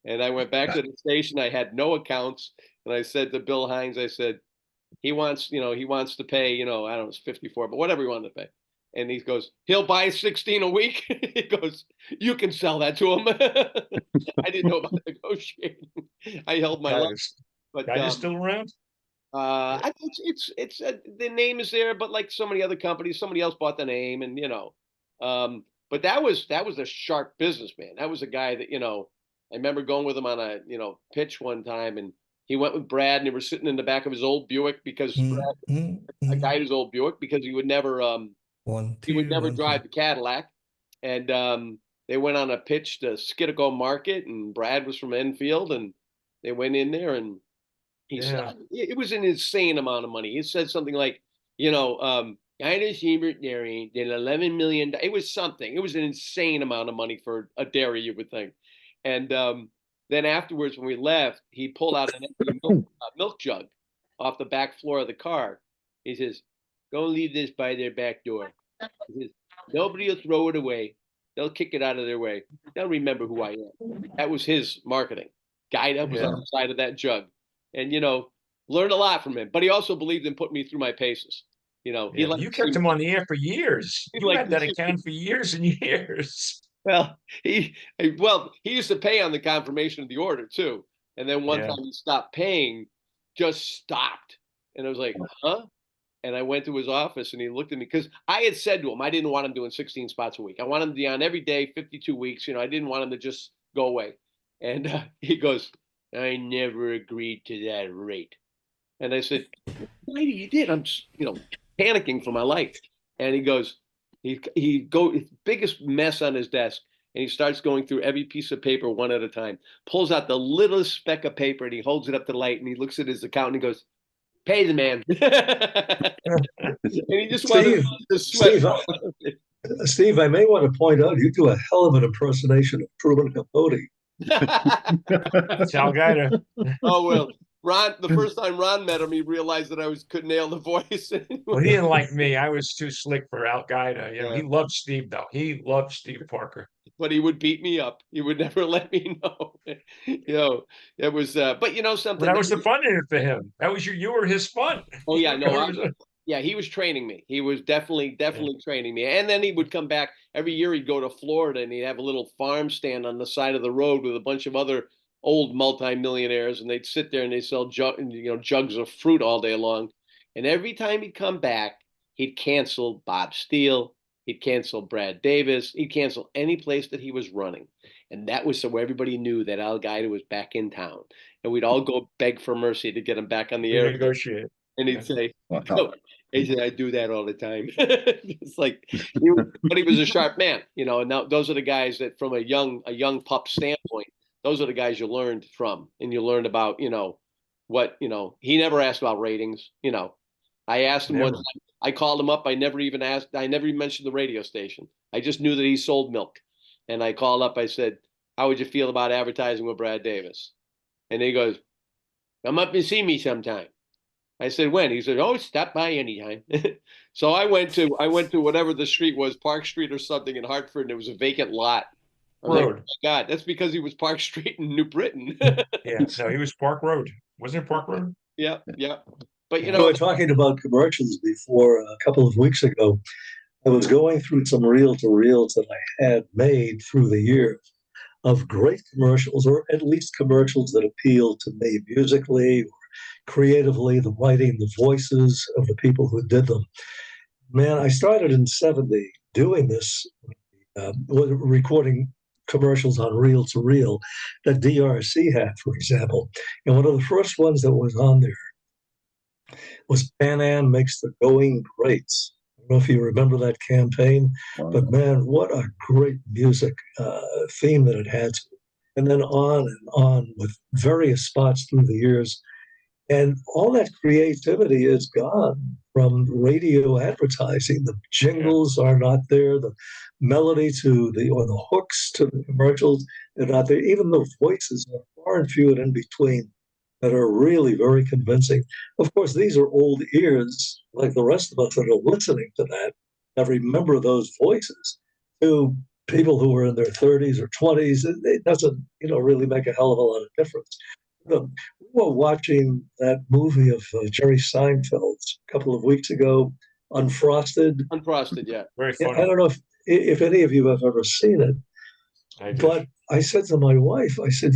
And I went back to the station. I had no accounts. And I said to Bill Hines, I said, he wants to pay, I don't know, it's 54, but whatever he wanted to pay. And he goes, he'll buy 16 a week. He goes, you can sell that to him. I didn't know about negotiating. I held my luck. But Guy is still around? I think it's the name is there, but like so many other companies, somebody else bought the name, and but that was a sharp businessman. That was a guy that I remember going with him on a pitch one time, and he went with Brad, and they were sitting in the back of his old Buick because a guy whose old Buick because he would never drive the Cadillac, and they went on a pitch to Skidco Market, and Brad was from Enfield, and they went in there and. He said it was an insane amount of money. He said something like, Ida Siebert Dairy did $11 million. It was something. It was an insane amount of money for a dairy, you would think. And then afterwards, when we left, he pulled out an empty milk jug off the back floor of the car. He says, "Go leave this by their back door." He says, "Nobody will throw it away. They'll kick it out of their way. They'll remember who I am." That was his marketing. Guy that was on the side of that jug. And, learned a lot from him. But he also believed in putting me through my paces. You kept him on the air for years. You had that account for years and years. Well, he used to pay on the confirmation of the order too. And then one time he stopped paying, just stopped. And I was like, huh? And I went to his office and he looked at me because I had said to him, I didn't want him doing 16 spots a week. I wanted him to be on every day, 52 weeks. I didn't want him to just go away. And he goes, "I never agreed to that rate." And I said, "Why do you did? I'm, panicking for my life." And he goes, biggest mess on his desk. And he starts going through every piece of paper one at a time, pulls out the littlest speck of paper and he holds it up to the light and he looks at his account and he goes, "Pay the man." And he just wanted to sweat. Steve, I may want to point out you do a hell of an impersonation of Truman Capote. It's Al Qaeda. Oh, well, Ron, the first time Ron met him, he realized that I could nail the voice. Well, he didn't like me. I was too slick for Al Qaeda. He loved Steve, though. He loved Steve Parker. But he would beat me up. He would never let me know. It was, but something. That was the fun in it for him. That was you were his fun. Oh, yeah, no. He was training me. He was definitely training me. And then he would come back every year. He'd go to Florida and he'd have a little farm stand on the side of the road with a bunch of other old multimillionaires, and they'd sit there and they'd sell jugs of fruit all day long. And every time he'd come back, he'd cancel Bob Steele. He'd cancel Brad Davis. He'd cancel any place that he was running. And that was so everybody knew that Al Qaeda was back in town. And we'd all go beg for mercy to get him back on the air. Negotiate. And he'd say, "No." He said, "I do that all the time." It's like, but he was a sharp man, and now those are the guys that from a young pup standpoint, those are the guys you learned from, and you learned about, what, he never asked about ratings. I asked him one time, I called him up. I never even mentioned the radio station. I just knew that he sold milk. And I called up, I said, "How would you feel about advertising with Brad Davis?" And he goes, "Come up and see me sometime." I said, "When?" He said, "Oh, stop by anytime." So I went to whatever the street was, Park Street or something in Hartford, and it was a vacant lot. Road. Like, "Oh my God, that's because he was Park Street in New Britain." No, he was Park Road. Wasn't it Park Road? Yeah. But We were talking about commercials before a couple of weeks ago. I was going through some reel-to-reels that I had made through the years of great commercials, or at least commercials that appealed to me musically or creatively, the writing, the voices of the people who did them. Man, I started in '70 doing this, recording commercials on reel-to-reel that DRC had, for example. And one of the first ones that was on there was Pan Am Makes the Going Greats. I don't know if you remember that campaign, but man, what a great music theme that it had. And then on and on with various spots through the years. And all that creativity is gone from radio advertising. The jingles are not there. The melody to the or the hooks to the commercials, they're not there. Even the voices are far and few and in between that are really very convincing. Of course, these are old ears, like the rest of us that are listening to that remember those voices. To people who are in their 30s or 20s, it doesn't, really make a hell of a lot of difference. We were watching that movie of Jerry Seinfeld's a couple of weeks ago, Unfrosted. Unfrosted, yeah. Very I funny. don't know if any of you have ever seen it, I did. but I said to my wife, I said,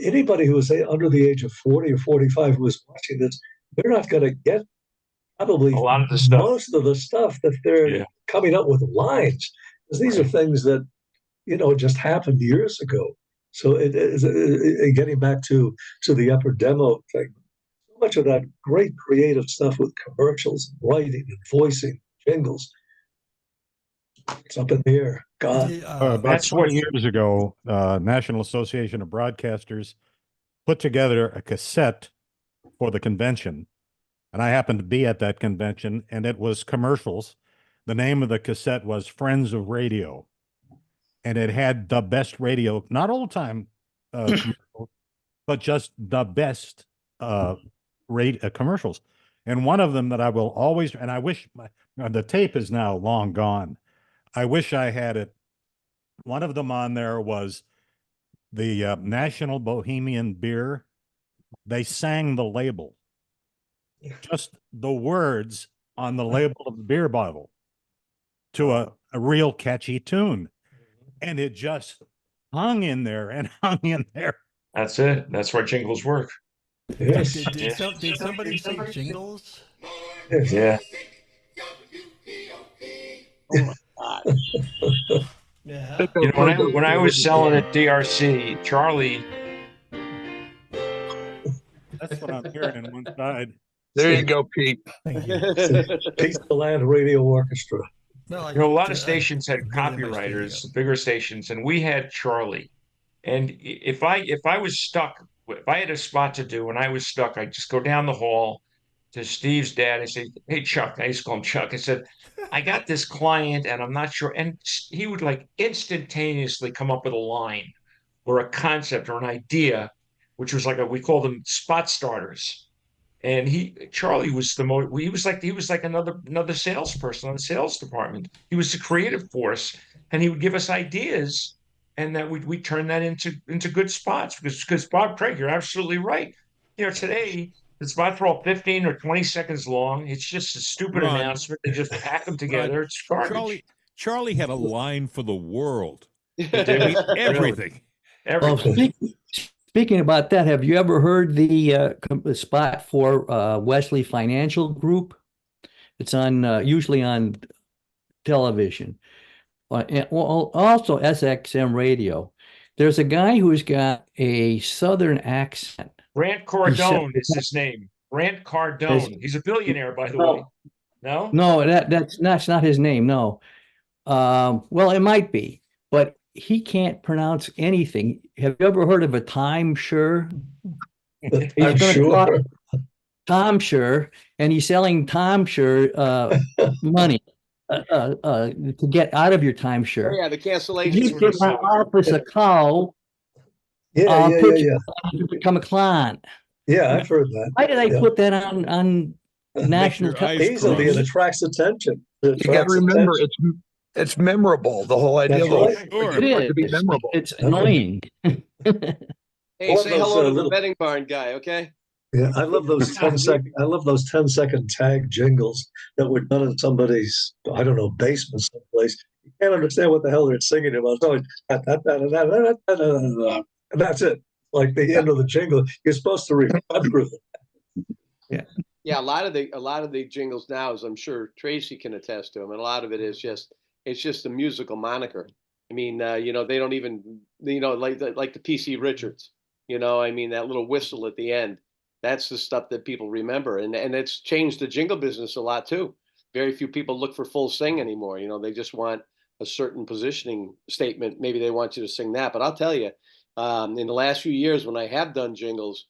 anybody who was under the age of 40 or 45 who was watching this, they're not going to get probably A lot of the stuff. most of the stuff that they're Yeah. coming up with lines. Because these are Right. things that, just happened years ago. So it is getting back to the upper demo thing. So much of that great creative stuff with commercials, writing, and voicing, jingles, it's up in the air. God. About That's 20 what- years ago, National Association of Broadcasters put together a cassette for the convention. And I happened to be at that convention, and it was commercials. The name of the cassette was Friends of Radio. And it had the best radio, not old time commercials, but just the best commercials. And one of them that I will always, and I wish the tape is now long gone. I wish I had it. One of them on there was the National Bohemian Beer. They sang the label, just the words on the label of the beer bottle to a real catchy tune. And it just hung in there and hung in there. That's it. That's why jingles work. Yes. Did somebody say jingles? Yes. Yeah. Oh my God. Yeah. When I was selling at DRC, Charlie. That's what I'm hearing in one side. There you go, Pete. Thank you. Peace the Land Radio Orchestra. No, A lot of stations had copywriters, bigger stations, and we had Charlie. And if I was stuck, if I had a spot to do and I was stuck, I'd just go down the hall to Steve's dad and say, "Hey, Chuck," I used to call him Chuck. I said, "I got this client and I'm not sure." And he would like instantaneously come up with a line or a concept or an idea, which was like we called them spot starters. And Charlie was he was like another salesperson on the sales department. He was the creative force, and he would give us ideas, and that we turn that into good spots. Because Bob Craig, you're absolutely right. Today the spots are all 15 or 20 seconds long. It's just a stupid Ron, announcement. They just pack them together. It's garbage. Charlie had a line for the world. He I did. mean, everything. Everything. Speaking about that, have you ever heard the spot for Wesley Financial Group? It's on usually on television, and also SXM radio. There's a guy who's got a Southern accent. Brant Cardone is his name. Brant Cardone. He's a billionaire, by the way. No? No, that's not his name. No. Well, it might be, but he can't pronounce anything. Have you ever heard of a timeshare? I'm sure. Timeshare, and he's selling timeshare money to get out of your timeshare. Oh, yeah, the You cancellation. give my office a call. Yeah. Put you on to become a client. Yeah, I've heard that. Why did I Yeah. put that on national your eyes television? Easily, it crossed. attracts attention. You got to remember, it's memorable. The whole idea That's of right. Sure. It to be is. memorable. It's annoying. Hey, Love say those, hello to the little- betting barn guy, okay? Yeah, I love those 10-second. I love those 10-second tag jingles that were done in somebody's, I don't know, basement someplace. You can't understand what the hell they're singing about. It's always and that's it. Like the end of the jingle. You're supposed to remember them. Yeah, a lot of the jingles now, as I'm sure Tracy can attest to them, and a lot of it is just a musical moniker. I mean, they don't even, like the PC Richards. I mean, that little whistle at the end. That's the stuff that people remember, and it's changed the jingle business a lot too. Very few people look for full sing anymore. They just want a certain positioning statement. Maybe they want you to sing that, but I'll tell you, in the last few years when I have done jingles,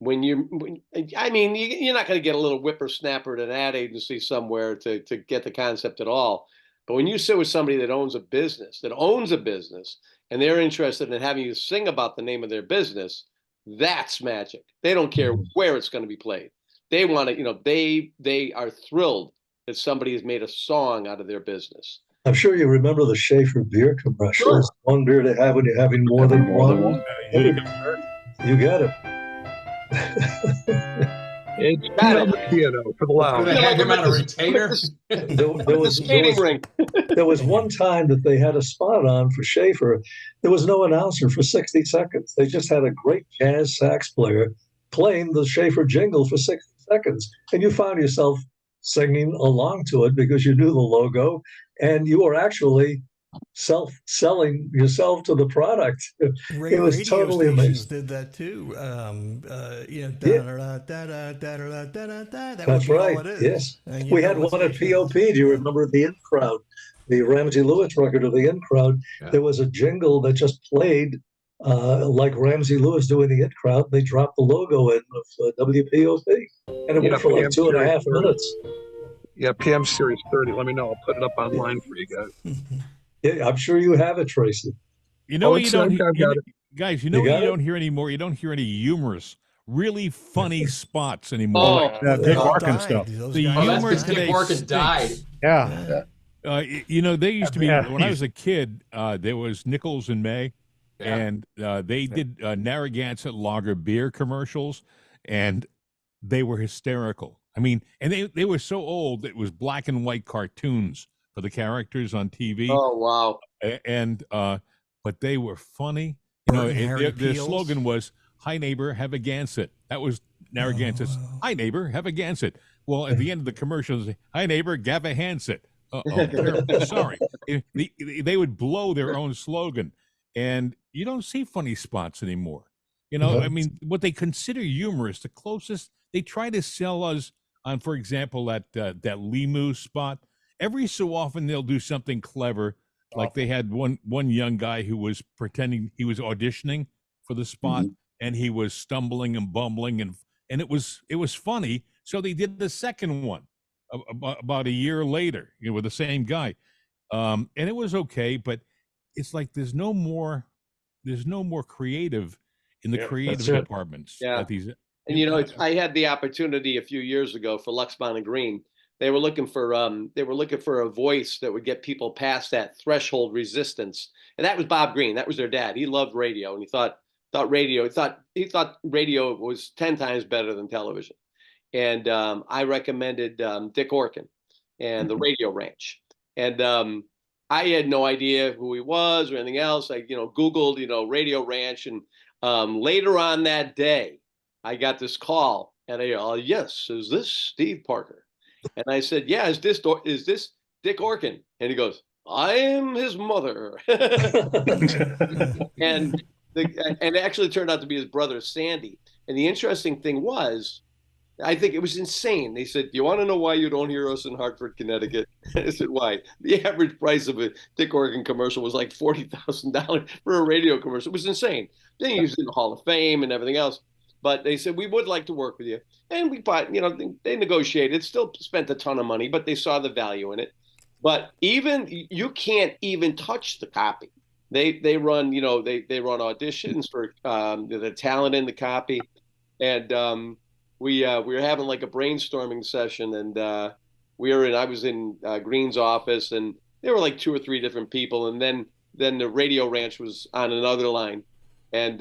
I mean, you're not going to get a little whippersnapper at an ad agency somewhere to get the concept at all. But when you sit with somebody that owns a business, and they're interested in having you sing about the name of their business, that's magic. They don't care where it's going to be played. They want to, they are thrilled that somebody has made a song out of their business. I'm sure you remember the Schaefer beer commercials. Sure. One beer to have when you're having more than one. You got it. It's another piano for the loud. They had him on a retainer. There was one time that they had a spot on for Schaefer. There was no announcer for 60 seconds. They just had a great jazz sax player playing the Schaefer jingle for 60 seconds. And you found yourself singing along to it because you knew the logo and you were actually selling yourself to the product. It was totally amazing. Did that too. That's right. Yes. We had one at POP. Do you remember the In Crowd? The Ramsey Lewis record of the In Crowd. Yeah. There was a jingle that just played like Ramsey Lewis doing the In Crowd. They dropped the logo in of WPOP. And it went for like 2.5 minutes. Yeah, PM Series 30. Let me know. I'll put it up online for you guys. Yeah, I'm sure you have it, Tracy. You know what you don't hear, guys, you know what you don't hear anymore? You don't hear any humorous, really funny spots anymore. Dick Orkin stuff. The humor today Dick Orkin died. Yeah. You know, they used to be, when I was a kid, there was Nichols and May, and they did Narragansett Lager beer commercials, and they were hysterical. I mean, and they were so old, it was black and white cartoons for the characters on TV. Oh, wow. And but they were funny. You know, their slogan was, "Hi neighbor, have a Gansett." That was Narragansett's, "Hi neighbor, have a Gansett." Well, at the end of the commercials, "Hi neighbor, have a Hansett." Sorry. They would blow their own slogan. And you don't see funny spots anymore. You know, I mean, what they consider humorous, the closest, they try to sell us on, for example, that Limu spot. Every so often they'll do something clever. Like they had one young guy who was pretending he was auditioning for the spot, and he was stumbling and bumbling, and it was funny. So they did the second one about a year later, you know, with the same guy, and it was okay. But it's like there's no more creative in the creative departments. Yeah. At these, and you know, I had the opportunity a few years ago for Luxmont and Green. They were looking for a voice that would get people past that threshold resistance, and that was Bob Green. That was their dad. He loved radio, and he thought radio was 10 times better than television. And I recommended Dick Orkin and the Radio Ranch, and I had no idea who he was or anything else. I Googled Radio Ranch, and later on that day, I got this call, and yes, is this Steve Parker? And I said, yeah, is this Dick Orkin? And he goes, I am his mother. and it actually turned out to be his brother, Sandy. And the interesting thing was, I think it was insane. They said, you want to know why you don't hear us in Hartford, Connecticut? I said, why? The average price of a Dick Orkin commercial was like $40,000 for a radio commercial. It was insane. Then he was in the Hall of Fame and everything else. But they said, we would like to work with you. And we bought, they negotiated, still spent a ton of money, but they saw the value in it. But you can't even touch the copy. They run, they run auditions for the talent in the copy. And we were having like a brainstorming session, and I was in Green's office, and there were like 2 or 3 different people. And then the Radio Ranch was on another line. And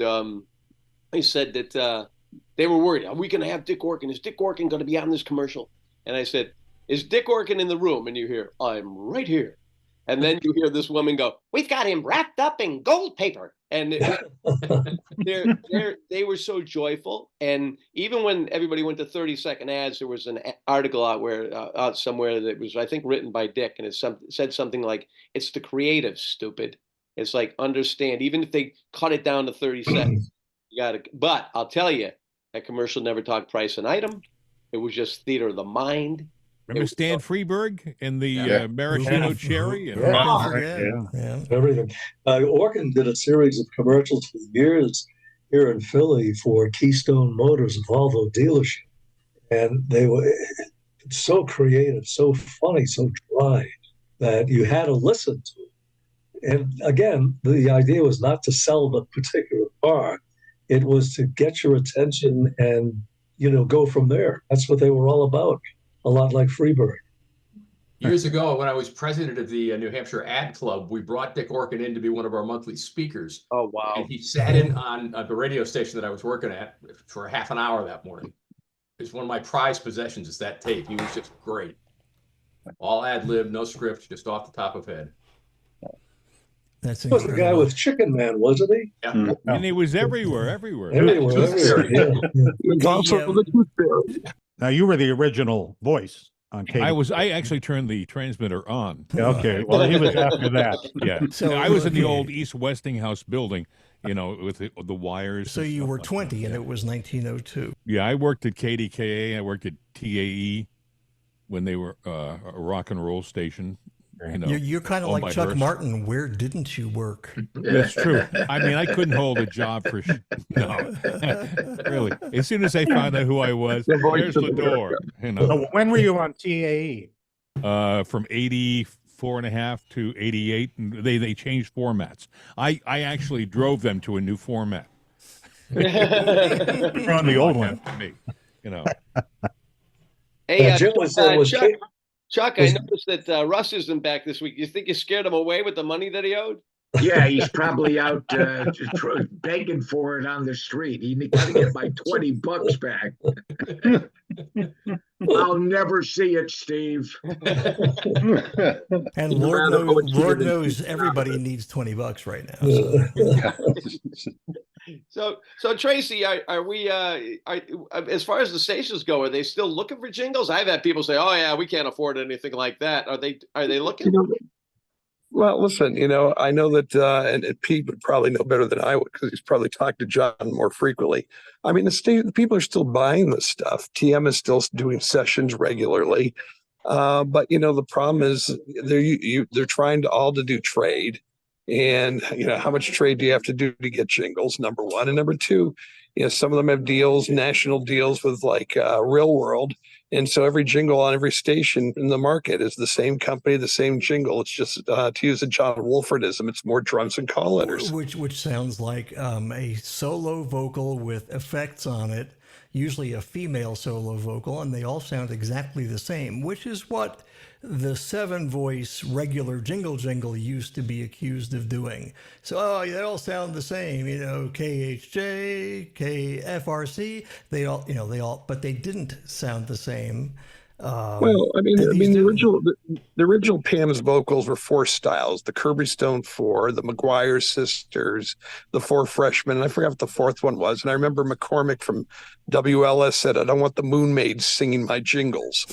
he said that they were worried. Are we going to have Dick Orkin? Is Dick Orkin going to be on this commercial? And I said, is Dick Orkin in the room? And you hear, I'm right here. And then you hear this woman go, we've got him wrapped up in gold paper. And they were so joyful. And even when everybody went to 30-second ads, there was an article out somewhere that was, I think, written by Dick. And it said something like, it's the creative, stupid. It's like, understand, even if they cut it down to 30 seconds, but I'll tell you, that commercial never talked price and item. It was just theater of the mind. Remember Stan Freberg and the maraschino cherry? And everything. Orkin did a series of commercials for years, here in Philly for Keystone Motors, a Volvo dealership. And they were so creative, so funny, so dry that you had to listen to it. And again, the idea was not to sell the particular car. It was to get your attention and, go from there. That's what they were all about. A lot like Freebird. Years ago, when I was president of the New Hampshire Ad Club, we brought Dick Orkin in to be one of our monthly speakers. Oh, wow. And he sat in on the radio station that I was working at for half an hour that morning. It's one of my prized possessions is that tape. He was just great. All ad lib, no script, just off the top of head. That's He was the guy with Chicken Man, wasn't he? Yeah. And he was everywhere. Everywhere. Yeah. He was also the Tooth Fairy. Now you were the original voice on KDKA. I actually turned the transmitter on. Okay, well, he was after that. Yeah. So, I was in the okay. old East Westinghouse building, with the wires. So and you stuff were like 20 that. and it was 1902. Yeah, I worked at KDKA. I worked at TAE when they were a rock and roll station. You're kind of owned like by Chuck Hearst. Martin. Where didn't you work? That's true. I mean, I couldn't hold a job for no, really. As soon as they found out who I was, The voice here's of the door. So when were you on TAE? From 84.5 to 88, and they changed formats. I actually drove them to a new format. You're on the old one. Me, Hey, Jim was Chuck, I noticed that Russ isn't back this week. You think you scared him away with the money that he owed? Yeah, he's probably out begging for it on the street. He got to get my $20 back. I'll never see it, Steve. And Lord knows everybody needs $20 right now. So Tracy, are we? As far as the stations go, are they still looking for jingles? I've had people say, "Oh yeah, we can't afford anything like that." Are they looking? Well, listen, I know that, and Pete would probably know better than I would because he's probably talked to John more frequently. I mean, the people are still buying this stuff. TM is still doing sessions regularly. But, the problem is they're trying to do trade. And, how much trade do you have to do to get jingles, number one? And number two, some of them have deals, national deals with like Real World. And so every jingle on every station in the market is the same company, the same jingle. It's just, to use a John Wolfordism, it's more drums and call letters. Which sounds like a solo vocal with effects on it, usually a female solo vocal, and they all sound exactly the same, which is what the 7-voice regular jingle used to be accused of doing. So, they all sound the same, KHJ, KFRC, they all, but they didn't sound the same. Well, the original Pam's vocals were 4 styles: the Kirby Stone 4, the McGuire sisters, the 4 freshmen, and I forgot what the 4th one was. And I remember McCormick from WLS said, "I don't want the Moon Maids singing my jingles,"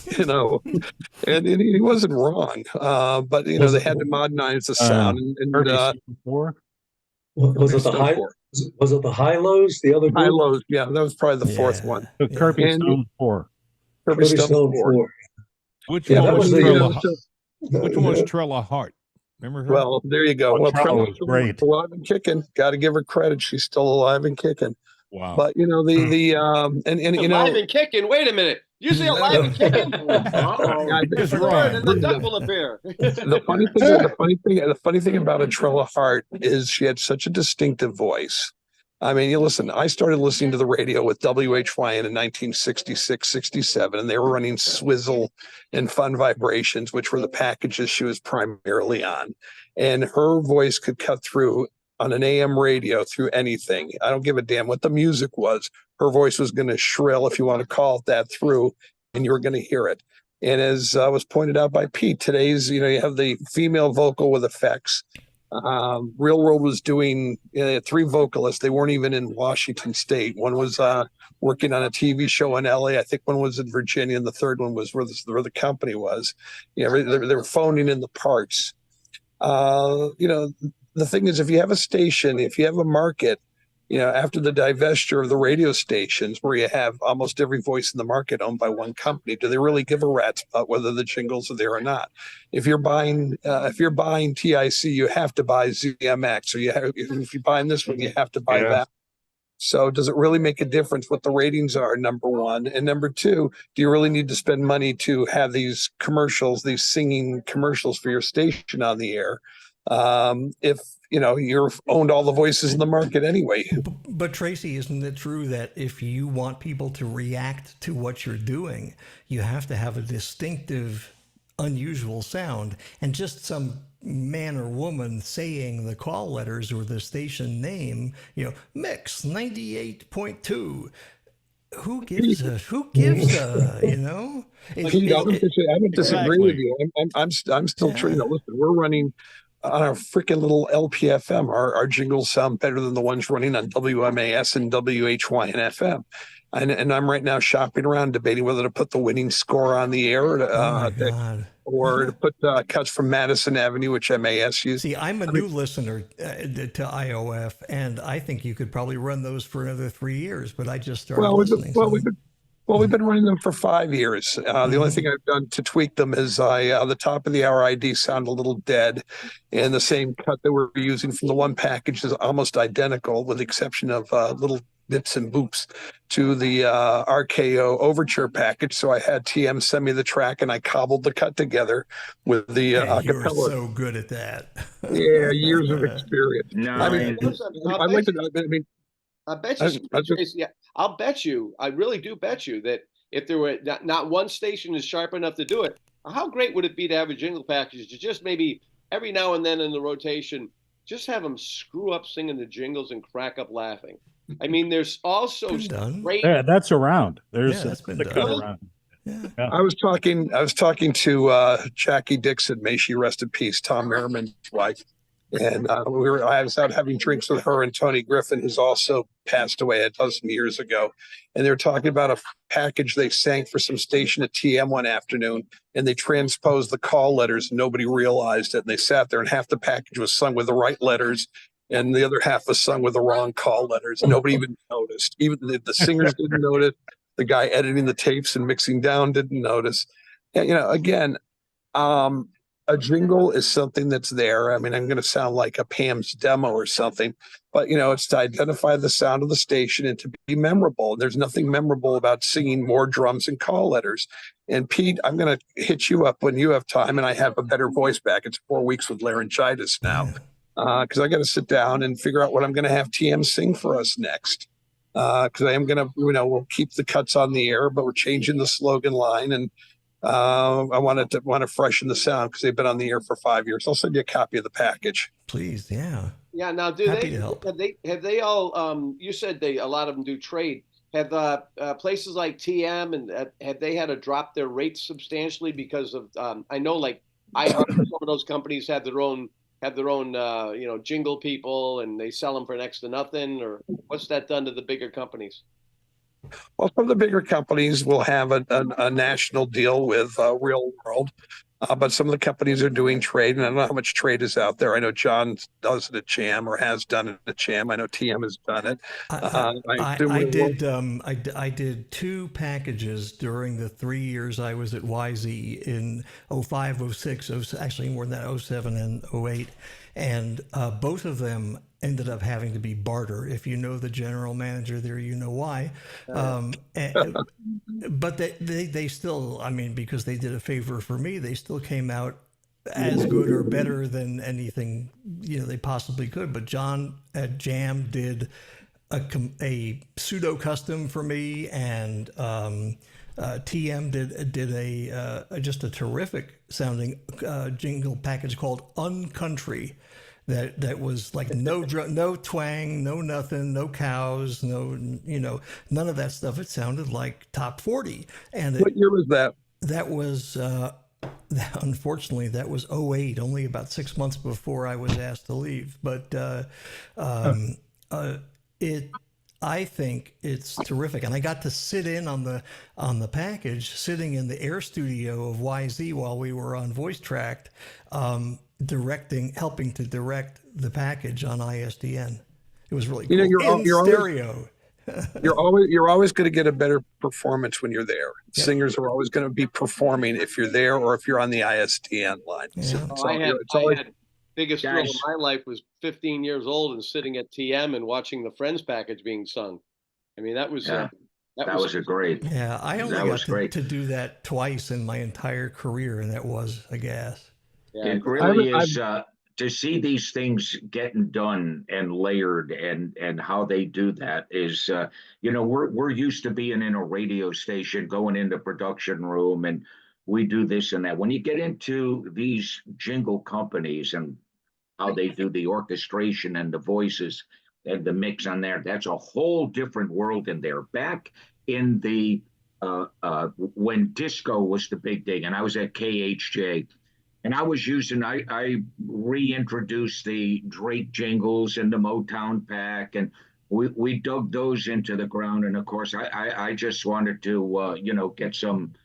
and he wasn't wrong. But they had to modernize the sound. Was it the high? Was it the high lows? The other high lows? Yeah, that was probably the 4th one. So Kirby Stone 4. Kirby Stone 4. Which one was the Trella Hart? Remember her? Well, there you go. Well, Trella was great. Alive and kicking. Got to give her credit. She's still alive and kicking. Wow. But alive and kicking. Wait a minute. You say alive and kicking? It's wrong. And the duck will appear. The funny thing about a Trella Hart is she had such a distinctive voice. I mean, you listen, I started listening to the radio with WHYN in 1966, 67, and they were running Swizzle and Fun Vibrations, which were the packages she was primarily on. And her voice could cut through on an AM radio through anything. I don't give a damn what the music was. Her voice was going to shrill, if you want to call it that, through, and you were going to hear it. And as was pointed out by Pete, today's, you have the female vocal with effects. Real World was doing 3 vocalists. They weren't even in Washington State. One was working on a TV show in LA. I think one was in Virginia, and the third one was where the company was. They were phoning in the parts. The thing is, if you have a station, if you have a market, after the divestiture of the radio stations where you have almost every voice in the market owned by one company, do they really give a rat's about whether the jingles are there or not? If you're buying TIC, you have to buy ZMX, or if you're buying this one, you have to buy that. So does it really make a difference what the ratings are, number one? And number two, do you really need to spend money to have these commercials, these singing commercials for your station on the air? If you're owned all the voices in the market anyway. But Tracy, isn't it true that if you want people to react to what you're doing, you have to have a distinctive, unusual sound, and just some man or woman saying the call letters or the station name, Mix 98.2. Who gives a, I don't disagree with you. I'm still trying to listen. We're running on our freaking little LPFM. Our jingles sound better than the ones running on WMAS and WHYN FM. And I'm right now shopping around, debating whether to put the winning score on the air or to put cuts from Madison Avenue, which MAS uses. See, I'm a new listener to IOF, and I think you could probably run those for another 3 years, but I just started listening. We've been running them for 5 years. The only thing I've done to tweak them is on the top of the hour ID sound a little dead, and the same cut that we're using from the one package is almost identical, with the exception of little bits and boops to the RKO Overture package. So I had TM send me the track, and I cobbled the cut together with the acapella. You're so good at that. Yeah, years of experience. No, I mean, I'd like to. I bet you, Tracy, I'll bet you, I really do bet you that if there were not one station is sharp enough to do it, how great would it be to have a jingle package to just maybe every now and then in the rotation, just have them screw up singing the jingles and crack up laughing. I mean, there's also great. Yeah, that's around. There's that's been the cut around. Yeah. I was talking to Jackie Dixon, may she rest in peace, Tom Merriman's wife. And I was out having drinks with her and Tony Griffin, who's also passed away a dozen years ago. And they were talking about a package they sang for some station at TM one afternoon, and they transposed the call letters. And nobody realized it. And they sat there, and half the package was sung with the right letters, and the other half was sung with the wrong call letters. Nobody even noticed. Even the singers didn't notice. The guy editing the tapes and mixing down didn't notice. And, again, a jingle is something that's there. I mean, I'm going to sound like a Pam's demo or something, but it's to identify the sound of the station and to be memorable. And there's nothing memorable about singing more drums and call letters. And Pete, I'm going to hit you up when you have time and I have a better voice back. It's 4 weeks with laryngitis now, because I got to sit down and figure out what I'm going to have TM sing for us next. Because I am going to, we'll keep the cuts on the air, but we're changing the slogan line, and I want to freshen the sound because they've been on the air for 5 years. I'll send you a copy of the package. Please, yeah. Yeah. Now, have they all? You said a lot of them do trade. Have places like TM and have they had to drop their rates substantially because of? I know, like iHeart, some of those companies have their own jingle people, and they sell them for next to nothing. Or what's that done to the bigger companies? Well, some of the bigger companies will have a national deal with Real World, but some of the companies are doing trade, and I don't know how much trade is out there. I know John does it at Jam or has done it at Jam. I know TM has done it. I did 2 packages during the 3 years I was at YZ in 05, 06, actually more than that, 07 and 08. And both of them ended up having to be barter. If you know the general manager there, you know why. But they still, I mean, because they did a favor for me, they still came out as good or better than anything they possibly could. But John at Jam did a pseudo custom for me, and TM did just a terrific sounding jingle package called Uncountry. That was like no twang, no nothing, no cows, none of that stuff. It sounded like top 40. And what year was that? That was unfortunately that was 08, only about 6 months before I was asked to leave. But I think it's terrific, and I got to sit in on the package, sitting in the air studio of YZ while we were on Voice Tracked, helping to direct the package on ISDN. It was really cool. You're stereo. You're always going to get a better performance when you're there. Yep. Singers are always going to be performing if you're there or if you're on the ISDN line. Yeah. Biggest thrill of Guys. my life was 15 years old and sitting at TM and watching the Friends package being sung. I mean, that was Yeah, that was a great. Yeah, I only That got was great. to do that twice in my entire career, and that was a gas. Yeah. It really is to see these things getting done and layered and how they do that is you know, we're used to being in a radio station, going into production room, and we do this and that. When you get into these jingle companies and how they do the orchestration and the voices and the mix on there, that's a whole different world in there. Back in the when disco was the big thing, and I was at KHJ, and I was using, I reintroduced the Drake jingles and the Motown pack, and we dug those into the ground. And of course, I just wanted to, you know, get some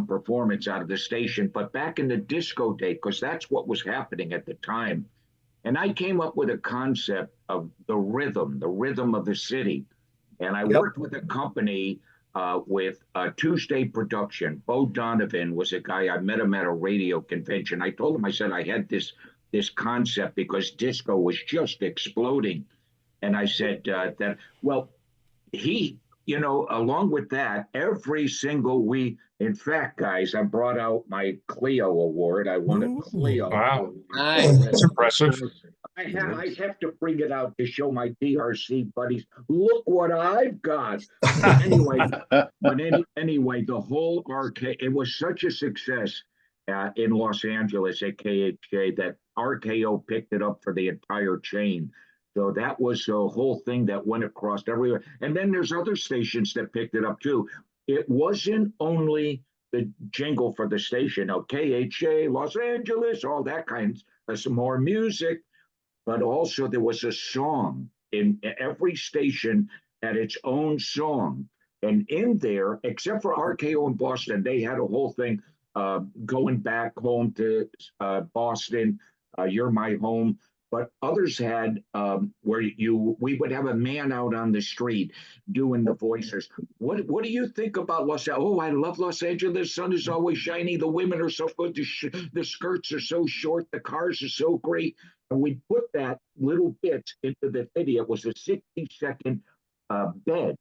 performance out of the station. But back in the disco day, because that's what was happening at the time, and I came up with a concept of the rhythm of the city. And I worked with a company with Tuesday Production. Bo Donovan was a guy, I met him at a radio convention. I told him, I said, I had this concept because disco was just exploding. And I said that, well, he, you know, along with that, every single week, in fact, guys, I brought out my Clio award. I won a Clio. Wow. Nice. That's impressive. I have to bring it out to show my DRC buddies. Look what I've got. Anyway, anyway, the whole arcade, it was such a success in Los Angeles at KHJ that RKO picked it up for the entire chain. So that was a whole thing that went across everywhere. And then there's other stations that picked it up too. It wasn't only the jingle for the station, KHJ, Los Angeles, all that kind of some more music, but also there was a song in every station had its own song. And in there, except for RKO in Boston, they had a whole thing going back home to Boston, You're My Home. But others had where we would have a man out on the street doing the voices. What do you think about Los Angeles? Oh, I love Los Angeles. The sun is always shiny. The women are so good. The skirts are so short. The cars are so great. And we put that little bit into the video. It was a 60-second bed.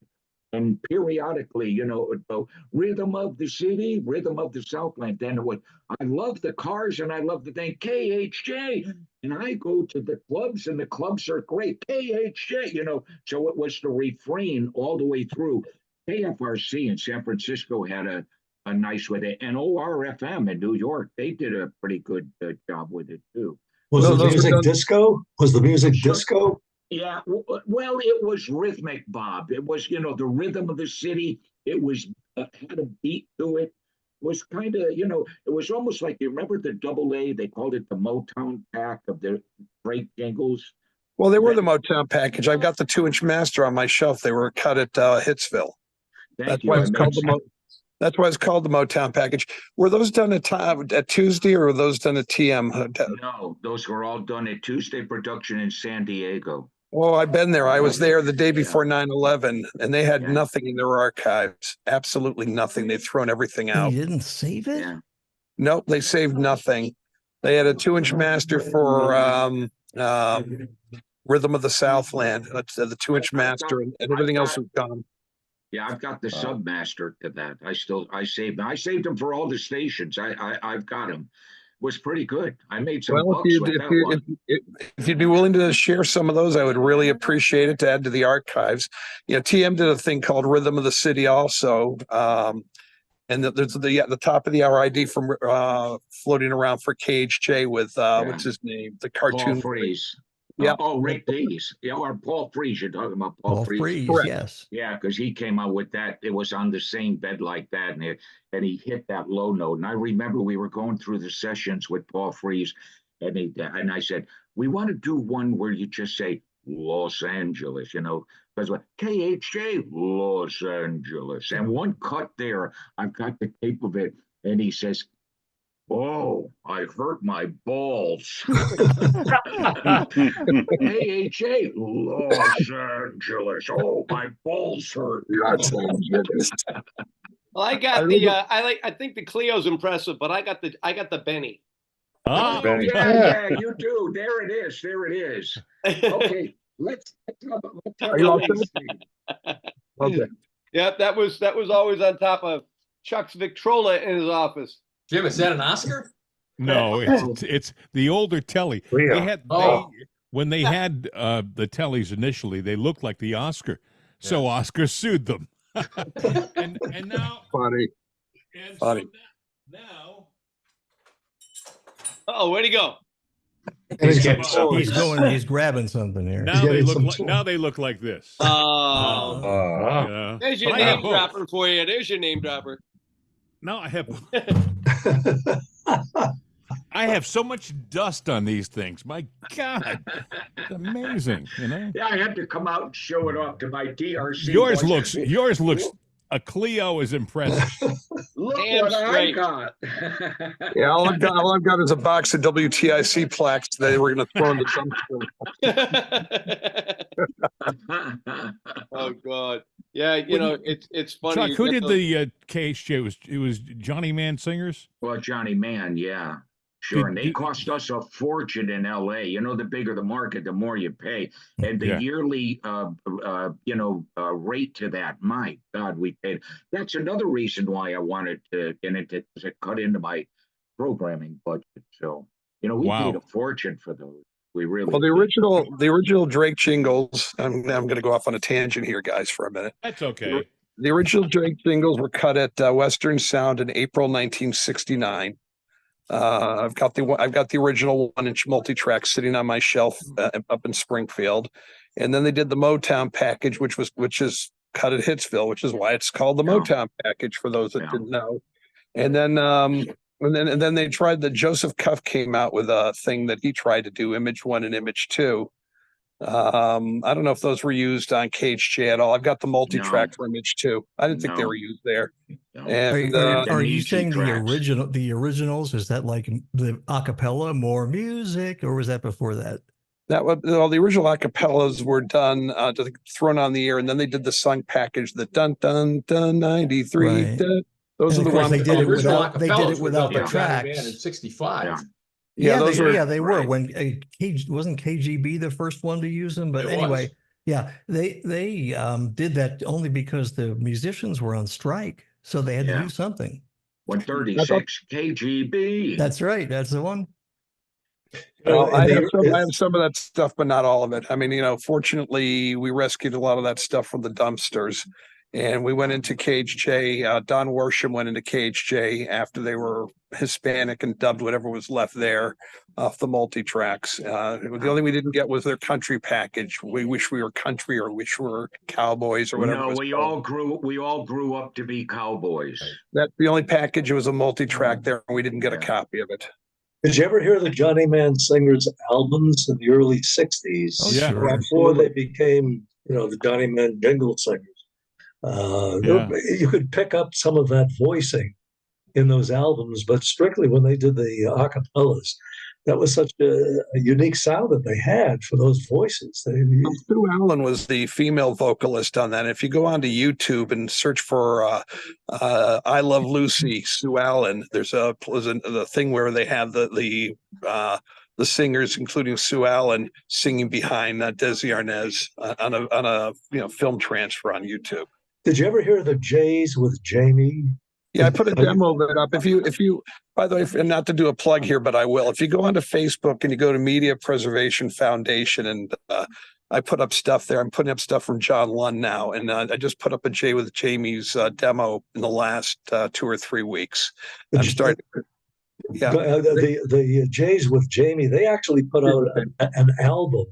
And periodically, you know, it would go rhythm of the city, rhythm of the Southland. Then it would, I love the cars and I love the thing, KHJ. And I go to the clubs and the clubs are great, KHJ, you know. So it was the refrain all the way through. KFRC in San Francisco had a nice with it. And ORFM in New York, they did a pretty good job with it too. Was the music disco? Was the music disco? Yeah, well, it was rhythmic, Bob. It was, you know, the rhythm of the city. It was had a beat to it. It was kind of, you know, it was almost like, you remember the double A? They called it the Motown pack of the Drake jingles. Well, they were the Motown package. I've got the 2-inch master on my shelf. They were cut at Hitsville. That's why it's called that's why it's called the Motown package. Were those done at Tuesday or were those done at TM? No, those were all done at Tuesday Production in San Diego. Oh, I've been there. I was there the day before 9/11, and they had nothing in their archives. Absolutely nothing. They've thrown everything out. You didn't save it? Yeah. Nope, they saved nothing. They had a 2-inch master for Rhythm of the Southland. That's the 2-inch master, and everything else was gone. Yeah, I've got the submaster to that. I saved them for all the stations. I've got them. Was pretty good. I made some bucks with that one. If you'd be willing to share some of those, I would really appreciate it to add to the archives. You know, TM did a thing called Rhythm of the City also. And there's the top of the hour ID from floating around for KHJ with what's his name? The cartoon. Paul Frees. Yeah. Oh, Rick Dees. Yeah, or Paul Frees. You're talking about Paul Frees. Yes. Yeah, because he came out with that. It was on the same bed like that, and he hit that low note. And I remember we were going through the sessions with Paul Frees, and I said, we want to do one where you just say Los Angeles, you know, because KHJ, Los Angeles. And one cut there, I've got the tape of it, and he says, oh, I hurt my balls. KHA, Los Angeles. Oh, my balls hurt. Well, I got I think the Clio's impressive, but I got the Benny. Ah, Oh, yeah, you do. There it is. There it is. Okay, let's talk Are you all about set? Okay. Yeah, that was always on top of Chuck's Victrola in his office. Jim, is that an Oscar? no, it's the older telly. They had when they had the tellies initially, they looked like the Oscar. So Oscar sued them. and now Funny. and Funny. so now Oh, where'd he go? He's He's grabbing something here. now they look like this. Oh, Yeah. there's your But I have name both. dropper for you. There's your name dropper. Now I have so much dust on these things. My God, it's amazing. You know. Yeah, I had to come out and show it off to my DRC. Yours boys. looks a Clio is impressive. Look Damn what I straight. got. Yeah, all I've got is a box of WTIC plaques that we're going to throw in the dumpster. Oh God. Yeah, it's funny. Chuck, who did the KHJ? It was Johnny Man Singers? Well, Johnny Man, yeah. Sure, and they cost us a fortune in LA. The bigger the market, the more you pay, and the yearly, rate to that. My God, we paid. That's another reason why I wanted to get into to cut into my programming budget. So, we paid a fortune for those. We really. Well, the original Drake jingles. I'm going to go off on a tangent here, guys, for a minute. That's okay. The original Drake jingles were cut at Western Sound in April 1969. I've got the original 1-inch multi-track sitting on my shelf up in Springfield, and then they did the Motown package, which is cut at Hitsville, which is why it's called the Motown package for those that didn't know. And then they tried the Joseph Cuff came out with a thing that he tried to do, Image 1 and Image 2. I don't know if those were used on KHJ at all. I've got the multi-track for Image 2. I didn't think they were used there. And are you saying the originals? Is that like the acapella, more music, or was that before that? The original acapellas were done thrown on the air, and then they did the sung package, the dun dun dun 93. Right. Those are the ones they did it without the tracks. tracks. In '65. Yeah, they were when wasn't KGB the first one to use them, but anyway. Yeah, they did that only because the musicians were on strike, so they had to do something. 136 KGB. That's right. That's the one. I have some of that stuff, but not all of it. I mean, fortunately, we rescued a lot of that stuff from the dumpsters, and we went into KHJ. Don Worsham went into KHJ after they were Hispanic and dubbed whatever was left there off the multi-tracks. The only thing we didn't get was their country package. We wish we were country, or wish we were cowboys, or whatever. No, we all grew up to be cowboys. That's the only package. It was a multi-track there, and we didn't get a copy of it. Did you ever hear the Johnny Man Singers albums in the early 60s? Oh, yeah. Sure. Before they became, the Johnny Man Jingle Singers. You could pick up some of that voicing in those albums, but strictly when they did the acapellas, that was such a unique sound that they had for those voices. Sue Allen was the female vocalist on that. If you go onto YouTube and search for "I Love Lucy," Sue Allen, there's a thing where they have the singers, including Sue Allen, singing behind Desi Arnaz on a film transfer on YouTube. Did you ever hear the Jays with Jamie? Yeah, I put a demo of it up. If you, by the way, and not to do a plug here, but I will. If you go onto Facebook and you go to Media Preservation Foundation, and I put up stuff there. I'm putting up stuff from John Lund now, and I just put up a Jay with Jamie's demo in the last 2 or 3 weeks. I'm starting. Yeah, the Jays with Jamie. They actually put out an album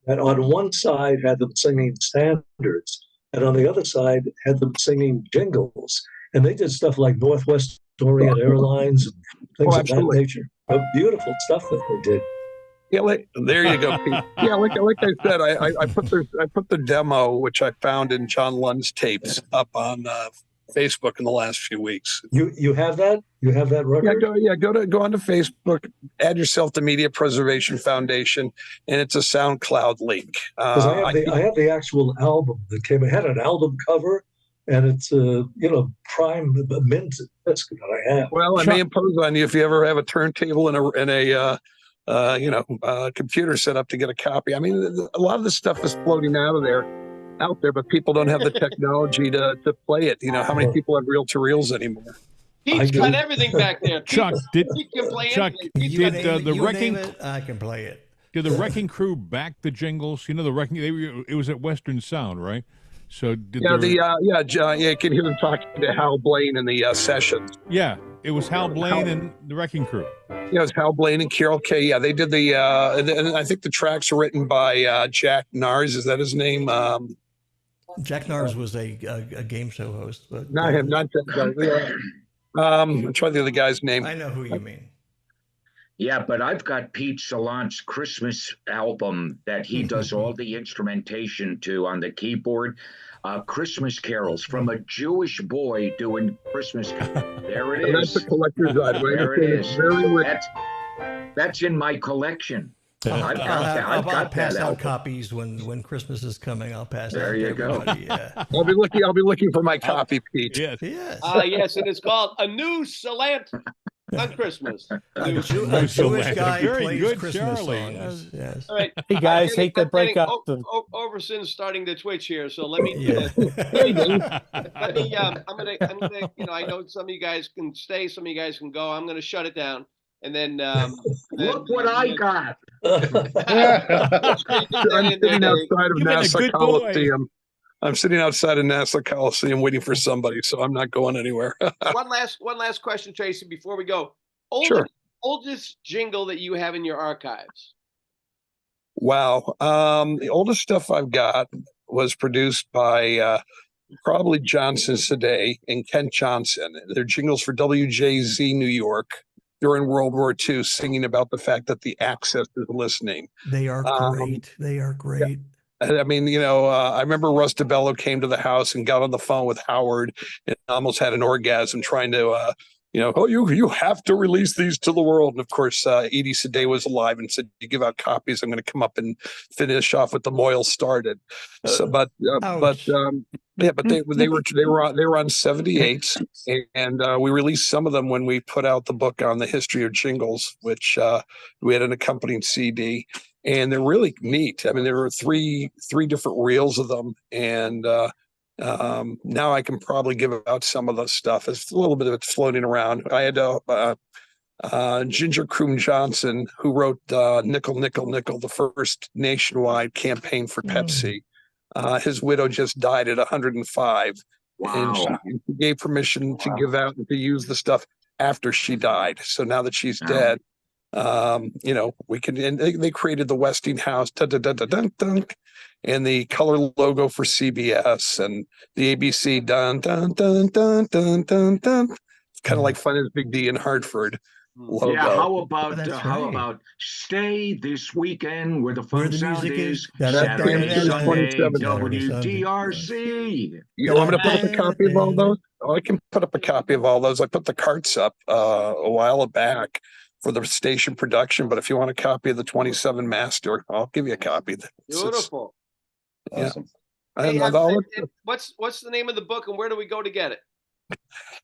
that on one side had them singing standards, and on the other side had them singing jingles. And they did stuff like Northwest Orient Airlines and things of that nature. Beautiful stuff that they did. Yeah, there you go, Pete. Yeah, like I said, I put the demo, which I found in John Lund's tapes, up on Facebook in the last few weeks. You have that? You have that record? Go onto Facebook, add yourself to Media Preservation Foundation, and it's a SoundCloud link. Because I have the actual album that came. It had an album cover. and it's prime mint biscuit that I have. Well, I may impose on you if you ever have a turntable and a computer set up to get a copy. I mean, a lot of this stuff is floating out there, but people don't have the technology to play it. You know, how many people have reel-to-reels anymore? Pete's got everything back there. Chuck, Pete can play anything. He's got the wrecking? I can play it. Did the Wrecking Crew back the Jingles? You know, the Wrecking. It was at Western Sound, right? So did you can hear them talking to Hal Blaine in the sessions. Yeah, it was Hal Blaine and the Wrecking Crew. Yeah, it was Hal Blaine and Carol Kay. Yeah, they did the and I think the tracks are written by Jack Nars. Is that his name? Jack Nars was a game show host, but not him, not that guy. I'm trying to think of the guy's name. I know who you mean. Yeah, but I've got Pete Salant's Christmas album that he does all the instrumentation to on the keyboard. Christmas carols from a Jewish boy doing Christmas. There it is. That's a collector's item. There it is. That's in my collection. I'll pass out copies when Christmas is coming. I'll pass. There you go. Yeah. I'll be looking for my copy, Pete. Yes. Yes, and it's called A New Salant on Christmas. A Jewish guy plays Christmas songs. Yes. All right. Hey guys, hate to break up. Overson's starting to twitch here, so let me. Let me. I'm gonna. I know some of you guys can stay, some of you guys can go. I'm gonna shut it down. And then look what I got. I'm sitting outside of NASA Coliseum. I'm sitting outside of NASA Coliseum waiting for somebody, so I'm not going anywhere. One last question, Tracy, before we go. Oldest jingle that you have in your archives? Wow. The oldest stuff I've got was produced by probably Johnson Sadeh and Kent Johnson. They're jingles for WJZ New York during World War II, singing about the fact that the Axis is listening. They are great. They are great. I mean, I remember Russ DeBello came to the house and got on the phone with Howard and almost had an orgasm trying to, you have to release these to the world. And of course, Edie Sadeh was alive and said, "You give out copies, I'm going to come up and finish off what the Moyle started." So, but they were on 78s, and we released some of them when we put out the book on the history of jingles, which we had an accompanying CD. And they're really neat. I mean, there were three different reels of them, and now I can probably give out some of the stuff. It's a little bit of it floating around. I had Ginger Croom Johnson, who wrote "Nickel, Nickel, Nickel," the first nationwide campaign for Pepsi. His widow just died at 105, and she gave permission to give out and to use the stuff after she died. So now that she's dead. We can, and they created the Westinghouse and the color logo for CBS and the ABC dun dun dun dun dun dun dun. It's kind of like Fun is Big D in Hartford logo. Yeah, how about Stay This Weekend where the fun sound is Saturday, Sunday, WDRC. You want me to put up a copy of all those? Oh, I can put up a copy of all those. I put the carts up a while back for the station production, but if you want a copy of the 27 master, I'll give you a copy. Beautiful. Awesome. Hey, what's the name of the book and where do we go to get it?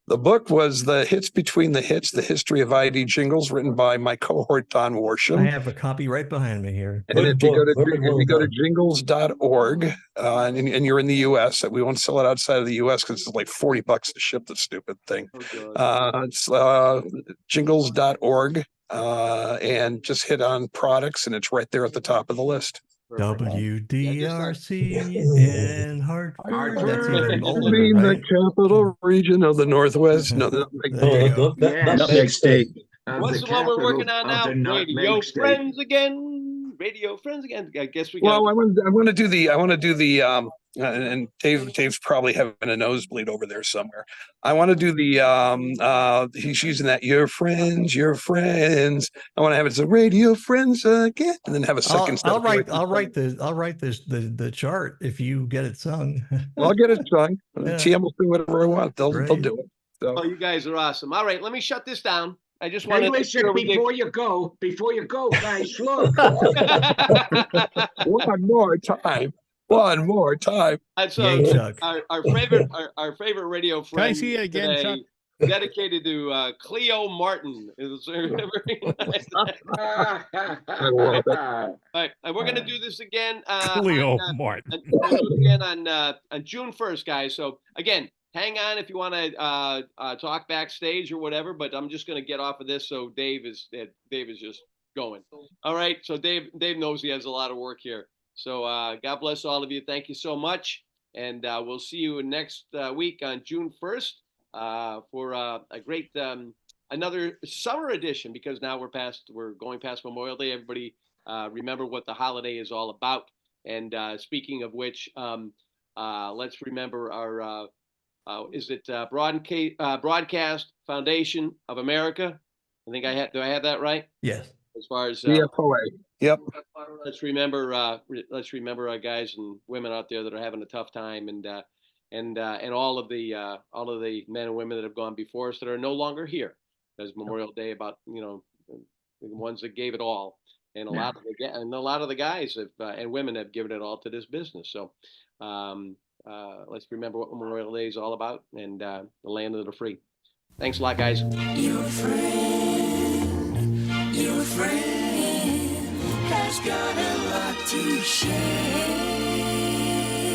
The book was The Hits Between the Hits, The History of ID Jingles, written by my cohort, Don Worsham. I have a copy right behind me here. And if you go to jingles.org and you're in the U.S., we won't sell it outside of the U.S. because it's like $40 to ship the stupid thing. It's jingles.org and just hit on products and it's right there at the top of the list. WDRC in Hartford. That's even older, the capital region of the Northwest. Next state. What's the one we're working on now? Radio Friends Again. Radio Friends Again. I guess we got. Well, I want to do the and Dave's probably having a nosebleed over there somewhere. I want to do the he's using that your friends. I want to have it as a Radio Friends Again, and then have a second. I'll write the chart if you get it sung. I'll get it sung. TM will do whatever I want. They'll do it. So. Oh, you guys are awesome. All right, let me shut this down. I just want to listen before you go, guys. Look, one more time. One more time. That's Yay, Chuck. our favorite our favorite radio Can I friend see it again, today, Chuck? dedicated to Cleo Martin. It was very nice. love it. All right, and we're going to do this again. Cleo Martin. We'll do it again on June 1st, guys. So again, hang on if you want to talk backstage or whatever. But I'm just going to get off of this. So Dave is just going. All right. So Dave knows he has a lot of work here. So God bless all of you. Thank you so much, and we'll see you next week on June 1st for a great another summer edition, because now we're going past Memorial Day. Everybody. Remember what the holiday is all about. And speaking of which, let's remember our, Broadcast Foundation of America? I think do I have that right? Yes. As far as BFOA. Yep. let's remember our guys and women out there that are having a tough time, and all of the men and women that have gone before us that are no longer here, as Memorial Day about the ones that gave it all. And a lot of the guys and women have given it all to this business. So let's remember what Memorial Day is all about, and the land of the free. Thanks a lot, guys. Your friend has got a lot to share.